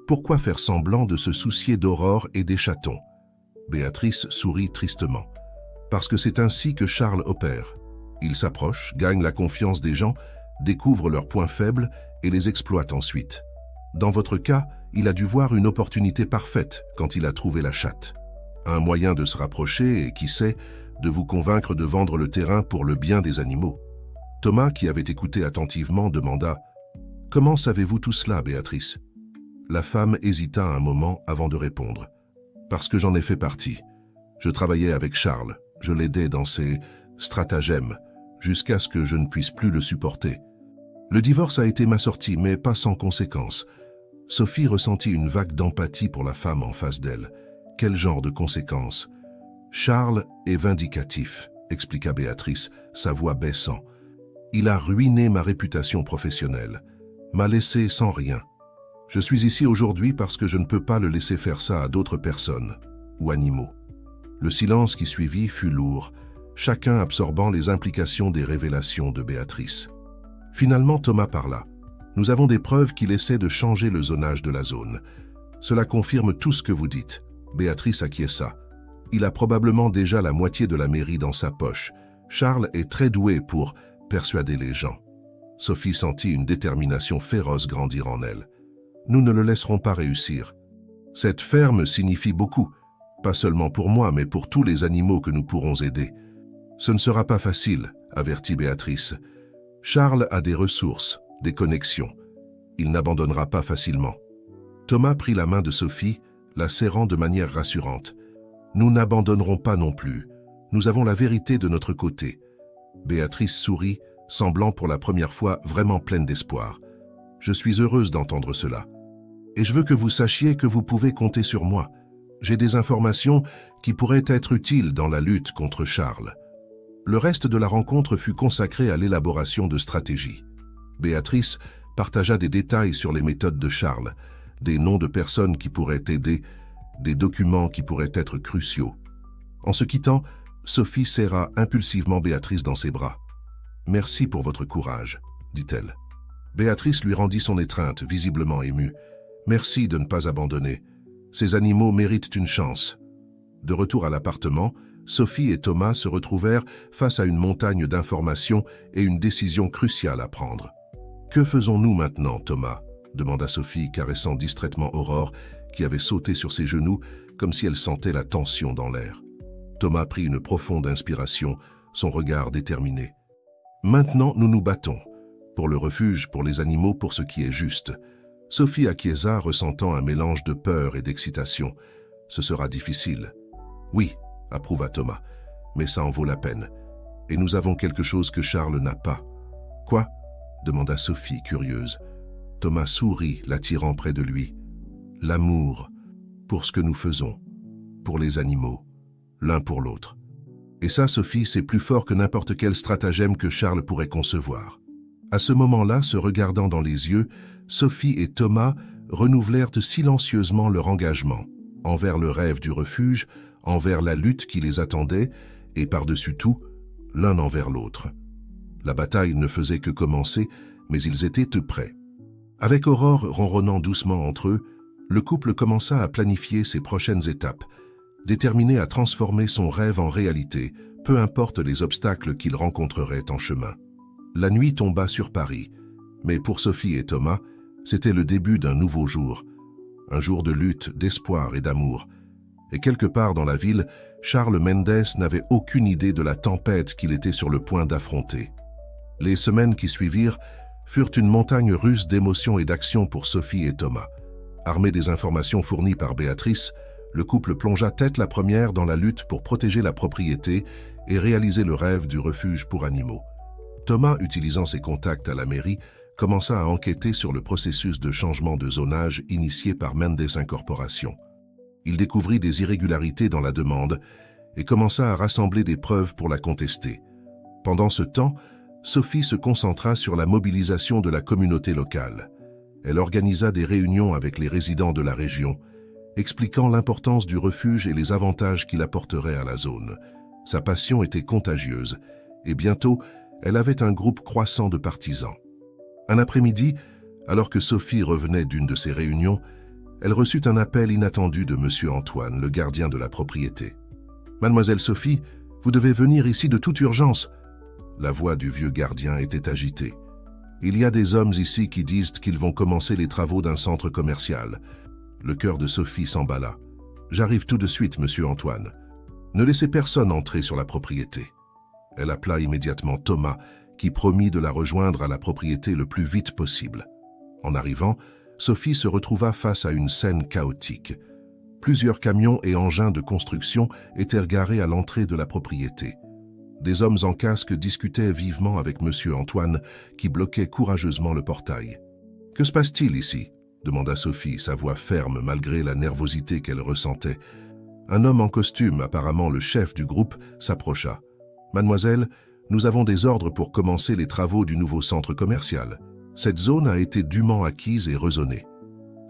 Pourquoi faire semblant de se soucier d'Aurore et des chatons? Béatrice sourit tristement. Parce que c'est ainsi que Charles opère. Il s'approche, gagne la confiance des gens, découvre leurs points faibles et les exploite ensuite. Dans votre cas, il a dû voir une opportunité parfaite quand il a trouvé la chatte. Un moyen de se rapprocher et, qui sait, de vous convaincre de vendre le terrain pour le bien des animaux. Thomas, qui avait écouté attentivement, demanda « Comment savez-vous tout cela, Béatrice ?» La femme hésita un moment avant de répondre. « Parce que j'en ai fait partie. Je travaillais avec Charles, je l'aidais dans ses stratagèmes, jusqu'à ce que je ne puisse plus le supporter. Le divorce a été ma sortie, mais pas sans conséquences. » Sophie ressentit une vague d'empathie pour la femme en face d'elle. Quel genre de conséquences? « Charles est vindicatif, » expliqua Béatrice, sa voix baissant. « Il a ruiné ma réputation professionnelle, m'a laissé sans rien. Je suis ici aujourd'hui parce que je ne peux pas le laisser faire ça à d'autres personnes ou animaux. » Le silence qui suivit fut lourd, chacun absorbant les implications des révélations de Béatrice. Finalement, Thomas parla. « Nous avons des preuves qu'il essaie de changer le zonage de la zone. Cela confirme tout ce que vous dites. » Béatrice acquiesça. Il a probablement déjà la moitié de la mairie dans sa poche. Charles est très doué pour persuader les gens. Sophie sentit une détermination féroce grandir en elle. Nous ne le laisserons pas réussir. Cette ferme signifie beaucoup, pas seulement pour moi, mais pour tous les animaux que nous pourrons aider. Ce ne sera pas facile, avertit Béatrice. Charles a des ressources, des connexions. Il n'abandonnera pas facilement. Thomas prit la main de Sophie, la serrant de manière rassurante. Nous n'abandonnerons pas non plus. Nous avons la vérité de notre côté. Béatrice sourit, semblant pour la première fois vraiment pleine d'espoir. Je suis heureuse d'entendre cela. Et je veux que vous sachiez que vous pouvez compter sur moi. J'ai des informations qui pourraient être utiles dans la lutte contre Charles. Le reste de la rencontre fut consacré à l'élaboration de stratégies. Béatrice partagea des détails sur les méthodes de Charles, des noms de personnes qui pourraient aider, des documents qui pourraient être cruciaux. En se quittant, Sophie serra impulsivement Béatrice dans ses bras. « Merci pour votre courage, » dit-elle. Béatrice lui rendit son étreinte, visiblement émue. « Merci de ne pas abandonner. Ces animaux méritent une chance. » De retour à l'appartement, Sophie et Thomas se retrouvèrent face à une montagne d'informations et une décision cruciale à prendre. « Que faisons-nous maintenant, Thomas ?» demanda Sophie, caressant distraitement Aurore, qui avait sauté sur ses genoux comme si elle sentait la tension dans l'air. Thomas prit une profonde inspiration, son regard déterminé. « Maintenant, nous nous battons. Pour le refuge, pour les animaux, pour ce qui est juste. » Sophie acquiesça, ressentant un mélange de peur et d'excitation. « Ce sera difficile. »« Oui, » approuva Thomas, « mais ça en vaut la peine. Et nous avons quelque chose que Charles n'a pas. »« Quoi ?» demanda Sophie, curieuse. Thomas sourit, l'attirant près de lui. « L'amour, pour ce que nous faisons, pour les animaux, l'un pour l'autre. Et ça, Sophie, c'est plus fort que n'importe quel stratagème que Charles pourrait concevoir. » À ce moment-là, se regardant dans les yeux, Sophie et Thomas renouvelèrent silencieusement leur engagement, envers le rêve du refuge, envers la lutte qui les attendait, et par-dessus tout, l'un envers l'autre. La bataille ne faisait que commencer, mais ils étaient prêts. Avec Aurore ronronnant doucement entre eux, le couple commença à planifier ses prochaines étapes, déterminé à transformer son rêve en réalité, peu importe les obstacles qu'ils rencontreraient en chemin. La nuit tomba sur Paris, mais pour Sophie et Thomas, c'était le début d'un nouveau jour, un jour de lutte, d'espoir et d'amour. Et quelque part dans la ville, Charles Mendes n'avait aucune idée de la tempête qu'il était sur le point d'affronter. Les semaines qui suivirent furent une montagne russe d'émotions et d'actions pour Sophie et Thomas. Armé des informations fournies par Béatrice, le couple plongea tête la première dans la lutte pour protéger la propriété et réaliser le rêve du refuge pour animaux. Thomas, utilisant ses contacts à la mairie, commença à enquêter sur le processus de changement de zonage initié par Mendes Incorporation. Il découvrit des irrégularités dans la demande et commença à rassembler des preuves pour la contester. Pendant ce temps, Sophie se concentra sur la mobilisation de la communauté locale. Elle organisa des réunions avec les résidents de la région, expliquant l'importance du refuge et les avantages qu'il apporterait à la zone. Sa passion était contagieuse, et bientôt, elle avait un groupe croissant de partisans. Un après-midi, alors que Sophie revenait d'une de ces réunions, elle reçut un appel inattendu de M. Antoine, le gardien de la propriété. « Mademoiselle Sophie, vous devez venir ici de toute urgence. » La voix du vieux gardien était agitée. « Il y a des hommes ici qui disent qu'ils vont commencer les travaux d'un centre commercial. » Le cœur de Sophie s'emballa. « J'arrive tout de suite, Monsieur Antoine. » Ne laissez personne entrer sur la propriété. Elle appela immédiatement Thomas, qui promit de la rejoindre à la propriété le plus vite possible. En arrivant, Sophie se retrouva face à une scène chaotique. Plusieurs camions et engins de construction étaient garés à l'entrée de la propriété. Des hommes en casque discutaient vivement avec M. Antoine, qui bloquait courageusement le portail. « Que se passe-t-il ici ?» demanda Sophie, sa voix ferme malgré la nervosité qu'elle ressentait. Un homme en costume, apparemment le chef du groupe, s'approcha. « Mademoiselle, nous avons des ordres pour commencer les travaux du nouveau centre commercial. Cette zone a été dûment acquise et rezonée. »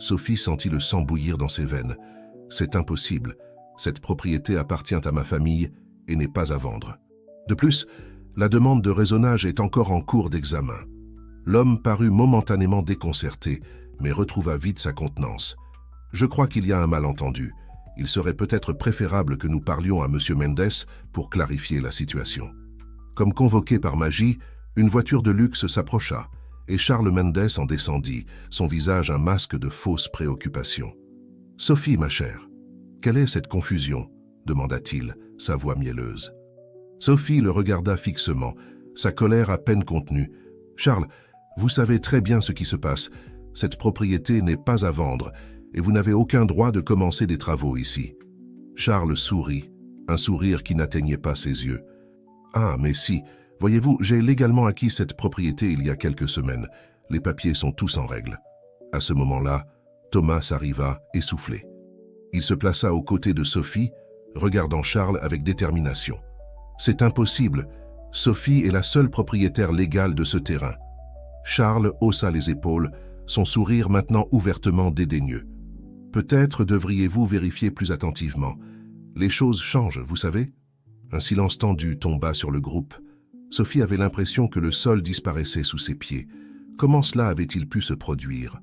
Sophie sentit le sang bouillir dans ses veines. « C'est impossible. Cette propriété appartient à ma famille et n'est pas à vendre. De plus, la demande de raisonnage est encore en cours d'examen. » L'homme parut momentanément déconcerté, mais retrouva vite sa contenance. « Je crois qu'il y a un malentendu. Il serait peut-être préférable que nous parlions à M. Mendes pour clarifier la situation. » Comme convoqué par magie, une voiture de luxe s'approcha, et Charles Mendes en descendit, son visage un masque de fausse préoccupation. « Sophie, ma chère, quelle est cette confusion ?» demanda-t-il, sa voix mielleuse. Sophie le regarda fixement, sa colère à peine contenue. « Charles, vous savez très bien ce qui se passe. Cette propriété n'est pas à vendre, et vous n'avez aucun droit de commencer des travaux ici. » Charles sourit, un sourire qui n'atteignait pas ses yeux. « Ah, mais si, voyez-vous, j'ai légalement acquis cette propriété il y a quelques semaines. Les papiers sont tous en règle. » À ce moment-là, Thomas arriva, essoufflé. Il se plaça aux côtés de Sophie, regardant Charles avec détermination. « C'est impossible. Sophie est la seule propriétaire légale de ce terrain. » Charles haussa les épaules, son sourire maintenant ouvertement dédaigneux. « Peut-être devriez-vous vérifier plus attentivement. Les choses changent, vous savez ?» Un silence tendu tomba sur le groupe. Sophie avait l'impression que le sol disparaissait sous ses pieds. Comment cela avait-il pu se produire?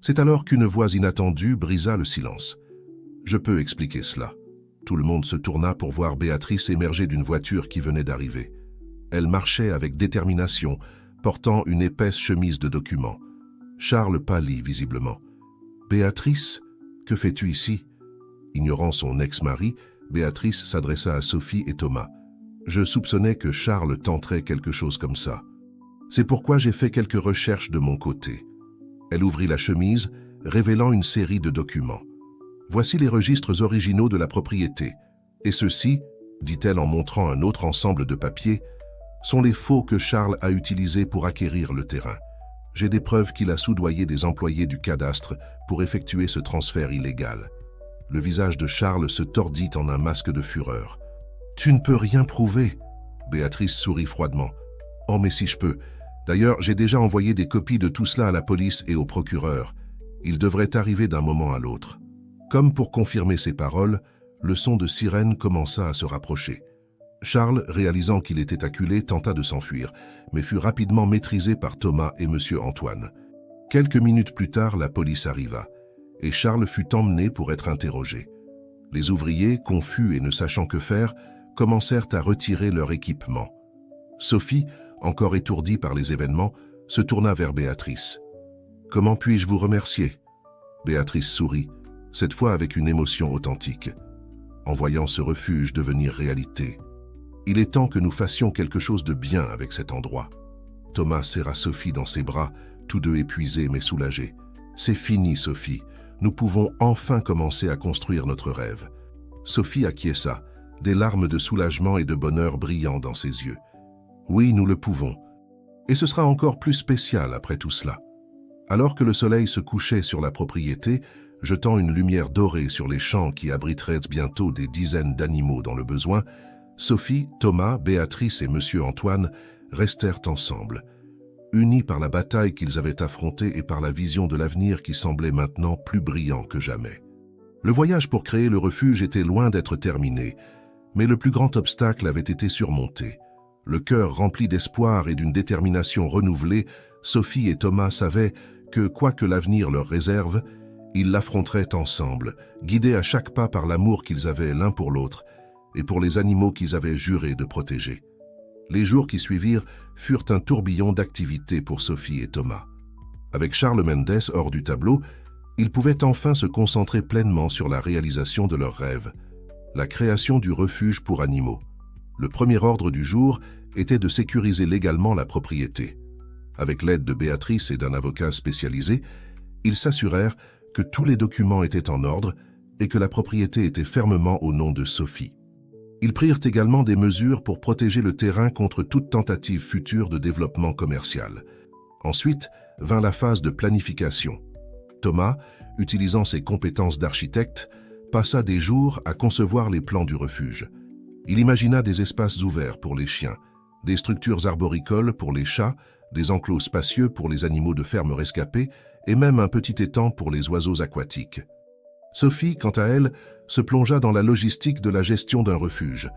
C'est alors qu'une voix inattendue brisa le silence. « Je peux expliquer cela. » Tout le monde se tourna pour voir Béatrice émerger d'une voiture qui venait d'arriver. Elle marchait avec détermination, portant une épaisse chemise de documents. Charles pâlit visiblement. « Béatrice, que fais-tu ici ?» Ignorant son ex-mari, Béatrice s'adressa à Sophie et Thomas. « Je soupçonnais que Charles tenterait quelque chose comme ça. C'est pourquoi j'ai fait quelques recherches de mon côté. » Elle ouvrit la chemise, révélant une série de documents. « Voici les registres originaux de la propriété. Et ceux-ci, dit-elle en montrant un autre ensemble de papiers, sont les faux que Charles a utilisés pour acquérir le terrain. J'ai des preuves qu'il a soudoyé des employés du cadastre pour effectuer ce transfert illégal. » Le visage de Charles se tordit en un masque de fureur. « Tu ne peux rien prouver !» Béatrice sourit froidement. « Oh, mais si je peux. D'ailleurs, j'ai déjà envoyé des copies de tout cela à la police et au procureur. Il devrait arriver d'un moment à l'autre. » Comme pour confirmer ses paroles, le son de sirène commença à se rapprocher. Charles, réalisant qu'il était acculé, tenta de s'enfuir, mais fut rapidement maîtrisé par Thomas et M. Antoine. Quelques minutes plus tard, la police arriva, et Charles fut emmené pour être interrogé. Les ouvriers, confus et ne sachant que faire, commencèrent à retirer leur équipement. Sophie, encore étourdie par les événements, se tourna vers Béatrice. « Comment puis-je vous remercier ?» Béatrice sourit, cette fois avec une émotion authentique. En voyant ce refuge devenir réalité, « Il est temps que nous fassions quelque chose de bien avec cet endroit. » Thomas serra Sophie dans ses bras, tous deux épuisés mais soulagés. « C'est fini, Sophie. Nous pouvons enfin commencer à construire notre rêve. » Sophie acquiesça, des larmes de soulagement et de bonheur brillant dans ses yeux. « Oui, nous le pouvons. » Et ce sera encore plus spécial après tout cela. Alors que le soleil se couchait sur la propriété, jetant une lumière dorée sur les champs qui abriteraient bientôt des dizaines d'animaux dans le besoin, Sophie, Thomas, Béatrice et Monsieur Antoine restèrent ensemble, unis par la bataille qu'ils avaient affrontée et par la vision de l'avenir qui semblait maintenant plus brillant que jamais. Le voyage pour créer le refuge était loin d'être terminé, mais le plus grand obstacle avait été surmonté. Le cœur rempli d'espoir et d'une détermination renouvelée, Sophie et Thomas savaient que, quoi que l'avenir leur réserve, ils l'affronteraient ensemble, guidés à chaque pas par l'amour qu'ils avaient l'un pour l'autre et pour les animaux qu'ils avaient juré de protéger. Les jours qui suivirent furent un tourbillon d'activités pour Sophie et Thomas. Avec Charles Mendes hors du tableau, ils pouvaient enfin se concentrer pleinement sur la réalisation de leurs rêves, la création du refuge pour animaux. Le premier ordre du jour était de sécuriser légalement la propriété. Avec l'aide de Béatrice et d'un avocat spécialisé, ils s'assurèrent que tous les documents étaient en ordre et que la propriété était fermement au nom de Sophie. Ils prirent également des mesures pour protéger le terrain contre toute tentative future de développement commercial. Ensuite vint la phase de planification. Thomas, utilisant ses compétences d'architecte, passa des jours à concevoir les plans du refuge. Il imagina des espaces ouverts pour les chiens, des structures arboricoles pour les chats, des enclos spacieux pour les animaux de ferme rescapés et même un petit étang pour les oiseaux aquatiques. Sophie, quant à elle, se plongea dans la logistique de la gestion d'un refuge.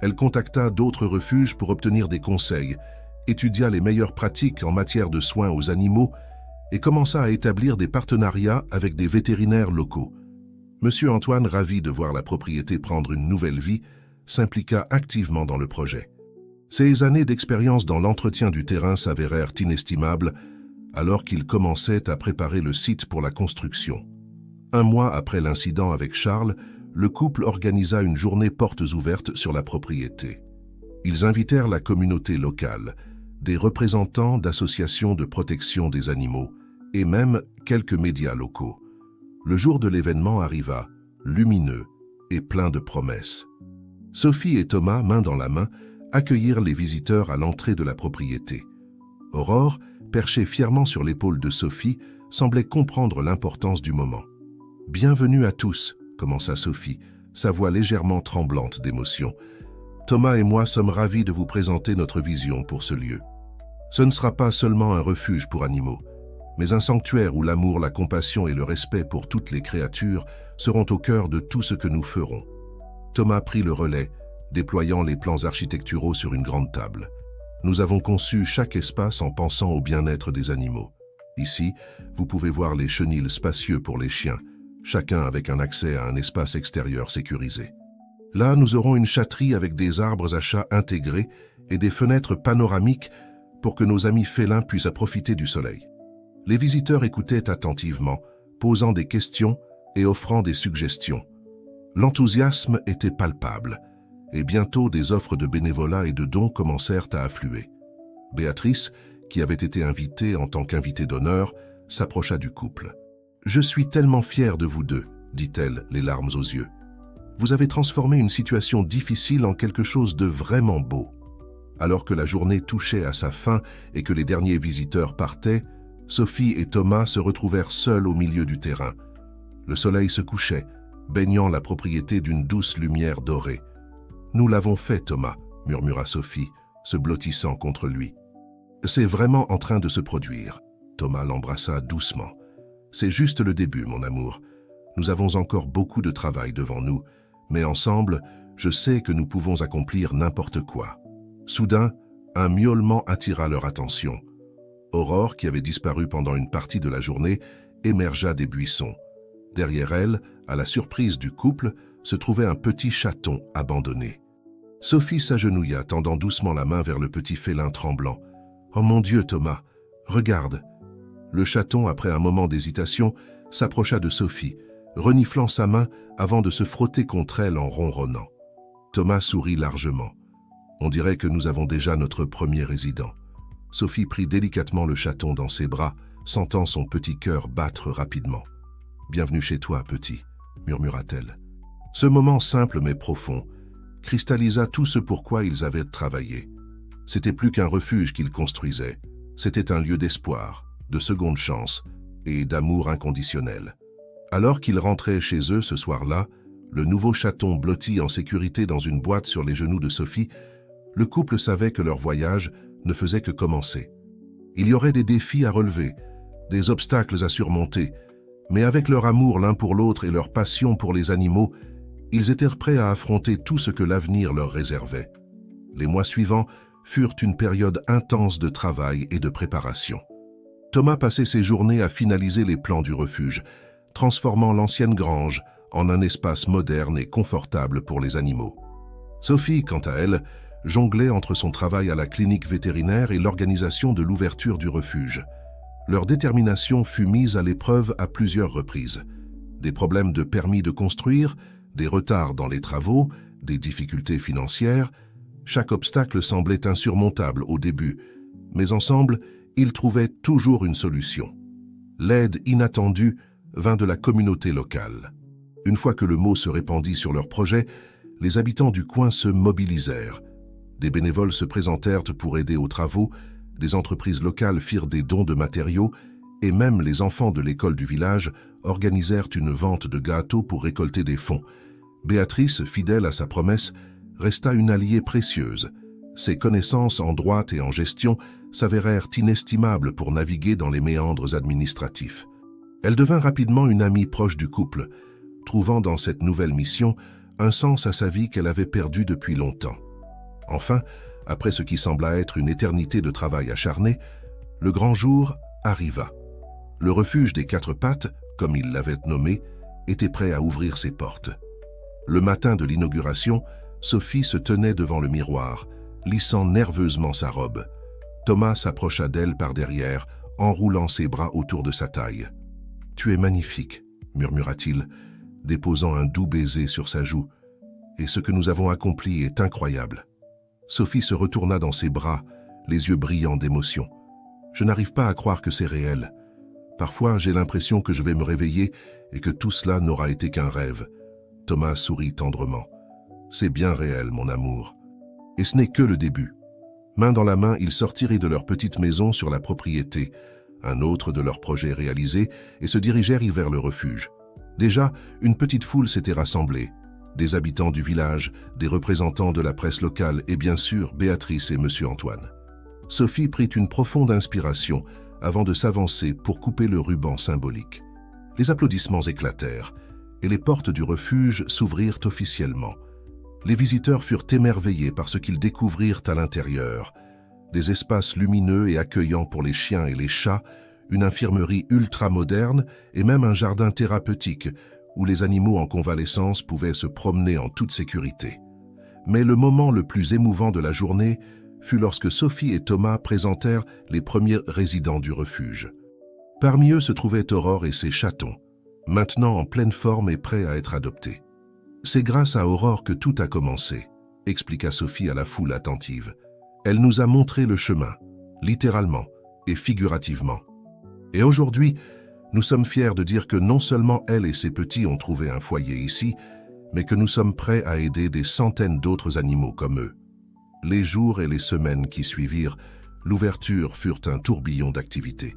Elle contacta d'autres refuges pour obtenir des conseils, étudia les meilleures pratiques en matière de soins aux animaux et commença à établir des partenariats avec des vétérinaires locaux. Monsieur Antoine, ravi de voir la propriété prendre une nouvelle vie, s'impliqua activement dans le projet. Ces années d'expérience dans l'entretien du terrain s'avérèrent inestimables alors qu'il commençait à préparer le site pour la construction. Un mois après l'incident avec Charles, le couple organisa une journée portes ouvertes sur la propriété. Ils invitèrent la communauté locale, des représentants d'associations de protection des animaux et même quelques médias locaux. Le jour de l'événement arriva, lumineux et plein de promesses. Sophie et Thomas, main dans la main, accueillirent les visiteurs à l'entrée de la propriété. Aurore, perchée fièrement sur l'épaule de Sophie, semblait comprendre l'importance du moment. « Bienvenue à tous », commença Sophie, sa voix légèrement tremblante d'émotion. « Thomas et moi sommes ravis de vous présenter notre vision pour ce lieu. Ce ne sera pas seulement un refuge pour animaux, mais un sanctuaire où l'amour, la compassion et le respect pour toutes les créatures seront au cœur de tout ce que nous ferons. » Thomas prit le relais, déployant les plans architecturaux sur une grande table. Nous avons conçu chaque espace en pensant au bien-être des animaux. Ici, vous pouvez voir les chenils spacieux pour les chiens, chacun avec un accès à un espace extérieur sécurisé. Là, nous aurons une chatterie avec des arbres à chat intégrés et des fenêtres panoramiques pour que nos amis félins puissent profiter du soleil. Les visiteurs écoutaient attentivement, posant des questions et offrant des suggestions. L'enthousiasme était palpable, et bientôt des offres de bénévolat et de dons commencèrent à affluer. Béatrice, qui avait été invitée en tant qu'invitée d'honneur, s'approcha du couple. « Je suis tellement fière de vous deux, dit-elle, les larmes aux yeux. Vous avez transformé une situation difficile en quelque chose de vraiment beau. » Alors que la journée touchait à sa fin et que les derniers visiteurs partaient, Sophie et Thomas se retrouvèrent seuls au milieu du terrain. Le soleil se couchait, baignant la propriété d'une douce lumière dorée. « Nous l'avons fait, Thomas, » murmura Sophie, se blottissant contre lui. « C'est vraiment en train de se produire. » Thomas l'embrassa doucement. « C'est juste le début, mon amour. Nous avons encore beaucoup de travail devant nous, mais ensemble, je sais que nous pouvons accomplir n'importe quoi. » Soudain, un miaulement attira leur attention. Aurore, qui avait disparu pendant une partie de la journée, émergea des buissons. Derrière elle, à la surprise du couple, se trouvait un petit chaton abandonné. Sophie s'agenouilla, tendant doucement la main vers le petit félin tremblant. « Oh mon Dieu, Thomas, regarde !» Le chaton, après un moment d'hésitation, s'approcha de Sophie, reniflant sa main avant de se frotter contre elle en ronronnant. Thomas sourit largement. « On dirait que nous avons déjà notre premier résident. » Sophie prit délicatement le chaton dans ses bras, sentant son petit cœur battre rapidement. « Bienvenue chez toi, petit », murmura-t-elle. Ce moment simple mais profond cristallisa tout ce pourquoi ils avaient travaillé. C'était plus qu'un refuge qu'ils construisaient, c'était un lieu d'espoir, de seconde chance et d'amour inconditionnel. Alors qu'ils rentraient chez eux ce soir-là, le nouveau chaton blotti en sécurité dans une boîte sur les genoux de Sophie, le couple savait que leur voyage ne faisait que commencer. Il y aurait des défis à relever, des obstacles à surmonter, mais avec leur amour l'un pour l'autre et leur passion pour les animaux, ils étaient prêts à affronter tout ce que l'avenir leur réservait. Les mois suivants furent une période intense de travail et de préparation. Thomas passait ses journées à finaliser les plans du refuge, transformant l'ancienne grange en un espace moderne et confortable pour les animaux. Sophie, quant à elle, jonglait entre son travail à la clinique vétérinaire et l'organisation de l'ouverture du refuge. Leur détermination fut mise à l'épreuve à plusieurs reprises. Des problèmes de permis de construire, des retards dans les travaux, des difficultés financières. Chaque obstacle semblait insurmontable au début, mais ensemble, ils trouvaient toujours une solution. L'aide inattendue vint de la communauté locale. Une fois que le mot se répandit sur leur projet, les habitants du coin se mobilisèrent. Des bénévoles se présentèrent pour aider aux travaux, des entreprises locales firent des dons de matériaux et même les enfants de l'école du village organisèrent une vente de gâteaux pour récolter des fonds. Béatrice, fidèle à sa promesse, resta une alliée précieuse. Ses connaissances en droit et en gestion s'avérèrent inestimables pour naviguer dans les méandres administratifs. Elle devint rapidement une amie proche du couple, trouvant dans cette nouvelle mission un sens à sa vie qu'elle avait perdu depuis longtemps. Enfin, après ce qui sembla être une éternité de travail acharné, le grand jour arriva. Le refuge des quatre pattes, comme il l'avait nommé, était prêt à ouvrir ses portes. Le matin de l'inauguration, Sophie se tenait devant le miroir, lissant nerveusement sa robe. Thomas s'approcha d'elle par derrière, enroulant ses bras autour de sa taille. « Tu es magnifique », murmura-t-il, déposant un doux baiser sur sa joue. « Et ce que nous avons accompli est incroyable. » Sophie se retourna dans ses bras, les yeux brillants d'émotion. « Je n'arrive pas à croire que c'est réel. Parfois, j'ai l'impression que je vais me réveiller et que tout cela n'aura été qu'un rêve. » Thomas sourit tendrement. « C'est bien réel, mon amour. Et ce n'est que le début. » Main dans la main, ils sortirent de leur petite maison sur la propriété, un autre de leurs projets réalisés, et se dirigèrent vers le refuge. Déjà, une petite foule s'était rassemblée. Des habitants du village, des représentants de la presse locale et bien sûr Béatrice et Monsieur Antoine. Sophie prit une profonde inspiration avant de s'avancer pour couper le ruban symbolique. Les applaudissements éclatèrent et les portes du refuge s'ouvrirent officiellement. Les visiteurs furent émerveillés par ce qu'ils découvrirent à l'intérieur. Des espaces lumineux et accueillants pour les chiens et les chats, une infirmerie ultra-moderne et même un jardin thérapeutique où les animaux en convalescence pouvaient se promener en toute sécurité. Mais le moment le plus émouvant de la journée fut lorsque Sophie et Thomas présentèrent les premiers résidents du refuge. Parmi eux se trouvaient Aurore et ses chatons, maintenant en pleine forme et prêts à être adoptés. « C'est grâce à Aurore que tout a commencé », expliqua Sophie à la foule attentive. « Elle nous a montré le chemin, littéralement et figurativement. Et aujourd'hui, nous sommes fiers de dire que non seulement elle et ses petits ont trouvé un foyer ici, mais que nous sommes prêts à aider des centaines d'autres animaux comme eux. » Les jours et les semaines qui suivirent, l'ouverture furent un tourbillon d'activités.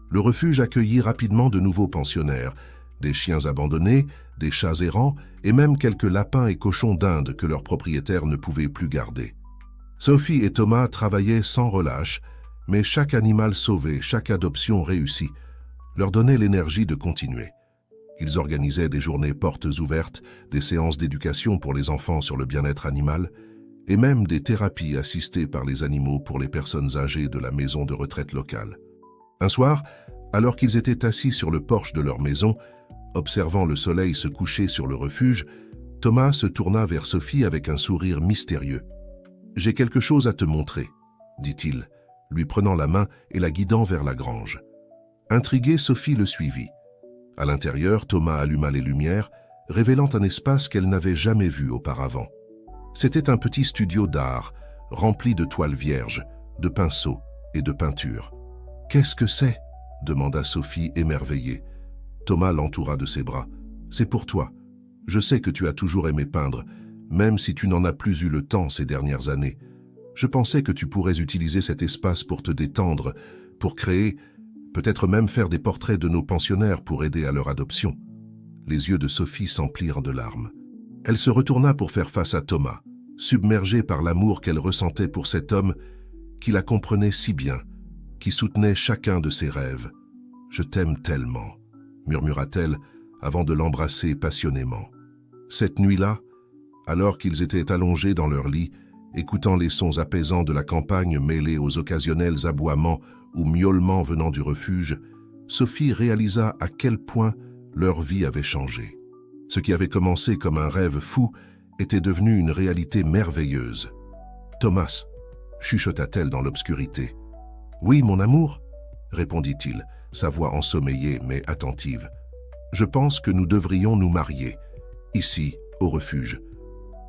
Le refuge accueillit rapidement de nouveaux pensionnaires, des chiens abandonnés, des chats errants et même quelques lapins et cochons d'Inde que leurs propriétaires ne pouvaient plus garder. Sophie et Thomas travaillaient sans relâche, mais chaque animal sauvé, chaque adoption réussie, leur donnait l'énergie de continuer. Ils organisaient des journées portes ouvertes, des séances d'éducation pour les enfants sur le bien-être animal, et même des thérapies assistées par les animaux pour les personnes âgées de la maison de retraite locale. Un soir, alors qu'ils étaient assis sur le porche de leur maison, observant le soleil se coucher sur le refuge, Thomas se tourna vers Sophie avec un sourire mystérieux. « J'ai quelque chose à te montrer, » dit-il, lui prenant la main et la guidant vers la grange. Intriguée, Sophie le suivit. À l'intérieur, Thomas alluma les lumières, révélant un espace qu'elle n'avait jamais vu auparavant. C'était un petit studio d'art, rempli de toiles vierges, de pinceaux et de peintures. « Qu'est-ce que c'est ?» demanda Sophie émerveillée. Thomas l'entoura de ses bras. « C'est pour toi. Je sais que tu as toujours aimé peindre, même si tu n'en as plus eu le temps ces dernières années. Je pensais que tu pourrais utiliser cet espace pour te détendre, pour créer, peut-être même faire des portraits de nos pensionnaires pour aider à leur adoption. » Les yeux de Sophie s'emplirent de larmes. Elle se retourna pour faire face à Thomas, submergée par l'amour qu'elle ressentait pour cet homme qui la comprenait si bien, qui soutenait chacun de ses rêves. « Je t'aime tellement », murmura-t-elle avant de l'embrasser passionnément. Cette nuit-là, alors qu'ils étaient allongés dans leur lit, écoutant les sons apaisants de la campagne mêlés aux occasionnels aboiements ou miaulements venant du refuge, Sophie réalisa à quel point leur vie avait changé. Ce qui avait commencé comme un rêve fou était devenu une réalité merveilleuse. « Thomas », chuchota-t-elle dans l'obscurité. « Oui, mon amour ?» répondit-il, sa voix ensommeillée mais attentive. « Je pense que nous devrions nous marier, ici, au refuge. »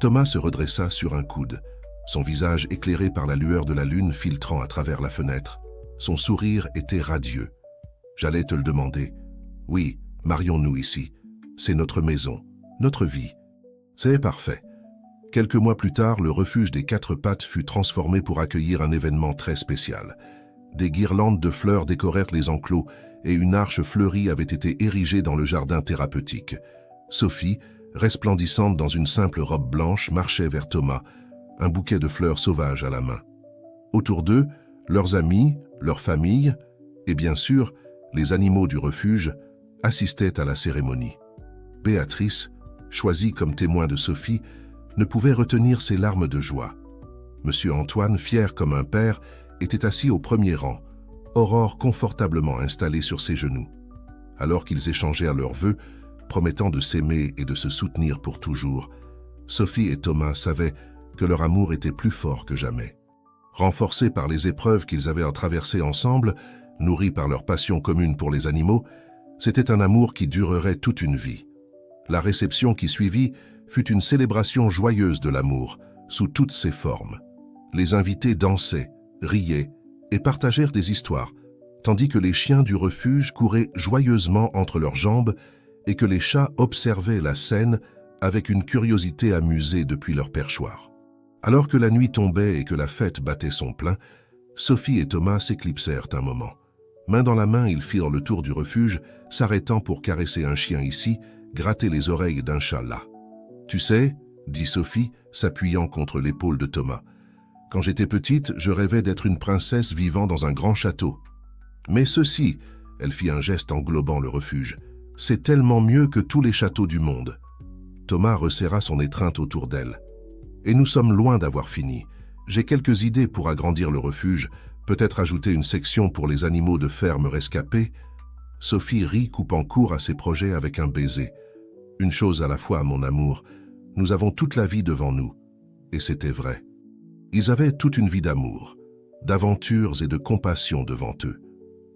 Thomas se redressa sur un coude, son visage éclairé par la lueur de la lune filtrant à travers la fenêtre. Son sourire était radieux. « J'allais te le demander. Oui, marions-nous ici. C'est notre maison, notre vie. » C'est parfait. Quelques mois plus tard, le refuge des Quatre Pattes fut transformé pour accueillir un événement très spécial. Des guirlandes de fleurs décorèrent les enclos et une arche fleurie avait été érigée dans le jardin thérapeutique. Sophie, resplendissante dans une simple robe blanche, marchait vers Thomas, un bouquet de fleurs sauvages à la main. Autour d'eux, leurs amis, leurs familles et bien sûr, les animaux du refuge assistaient à la cérémonie. Béatrice, choisie comme témoin de Sophie, ne pouvait retenir ses larmes de joie. Monsieur Antoine, fier comme un père, était assis au premier rang, Aurore confortablement installée sur ses genoux. Alors qu'ils échangèrent leurs vœux, promettant de s'aimer et de se soutenir pour toujours, Sophie et Thomas savaient que leur amour était plus fort que jamais. Renforcés par les épreuves qu'ils avaient à traverser ensemble, nourris par leur passion commune pour les animaux, c'était un amour qui durerait toute une vie. La réception qui suivit fut une célébration joyeuse de l'amour, sous toutes ses formes. Les invités dansaient, riaient et partagèrent des histoires, tandis que les chiens du refuge couraient joyeusement entre leurs jambes et que les chats observaient la scène avec une curiosité amusée depuis leur perchoir. Alors que la nuit tombait et que la fête battait son plein, Sophie et Thomas s'éclipsèrent un moment. Main dans la main, ils firent le tour du refuge, s'arrêtant pour caresser un chien ici, gratter les oreilles d'un chat là. « Tu sais, » dit Sophie, s'appuyant contre l'épaule de Thomas, « quand j'étais petite, je rêvais d'être une princesse vivant dans un grand château. Mais ceci, » elle fit un geste englobant le refuge, « c'est tellement mieux que tous les châteaux du monde. » Thomas resserra son étreinte autour d'elle. « Et nous sommes loin d'avoir fini. J'ai quelques idées pour agrandir le refuge, peut-être ajouter une section pour les animaux de ferme rescapés. » Sophie rit, coupant court à ses projets avec un baiser. « Une chose à la fois, mon amour, nous avons toute la vie devant nous. » Et c'était vrai. Ils avaient toute une vie d'amour, d'aventures et de compassion devant eux.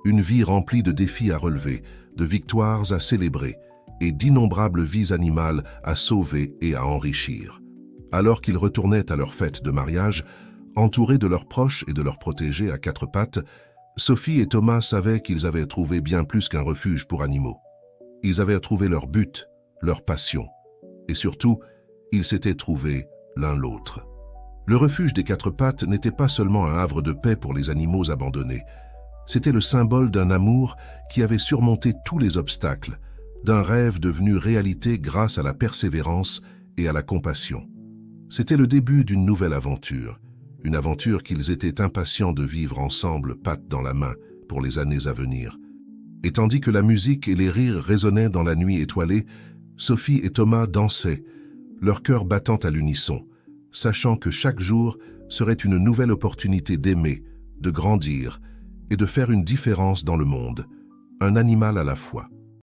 Une vie remplie de défis à relever, de victoires à célébrer et d'innombrables vies animales à sauver et à enrichir. Alors qu'ils retournaient à leur fête de mariage, entourés de leurs proches et de leurs protégés à quatre pattes, Sophie et Thomas savaient qu'ils avaient trouvé bien plus qu'un refuge pour animaux. Ils avaient trouvé leur but, leur passion, et surtout, ils s'étaient trouvés l'un l'autre. Le refuge des Quatre Pattes n'était pas seulement un havre de paix pour les animaux abandonnés, c'était le symbole d'un amour qui avait surmonté tous les obstacles, d'un rêve devenu réalité grâce à la persévérance et à la compassion. C'était le début d'une nouvelle aventure, une aventure qu'ils étaient impatients de vivre ensemble, pattes dans la main, pour les années à venir. Et tandis que la musique et les rires résonnaient dans la nuit étoilée, Sophie et Thomas dansaient, leur cœur battant à l'unisson, sachant que chaque jour serait une nouvelle opportunité d'aimer, de grandir et de faire une différence dans le monde, un animal à la fois.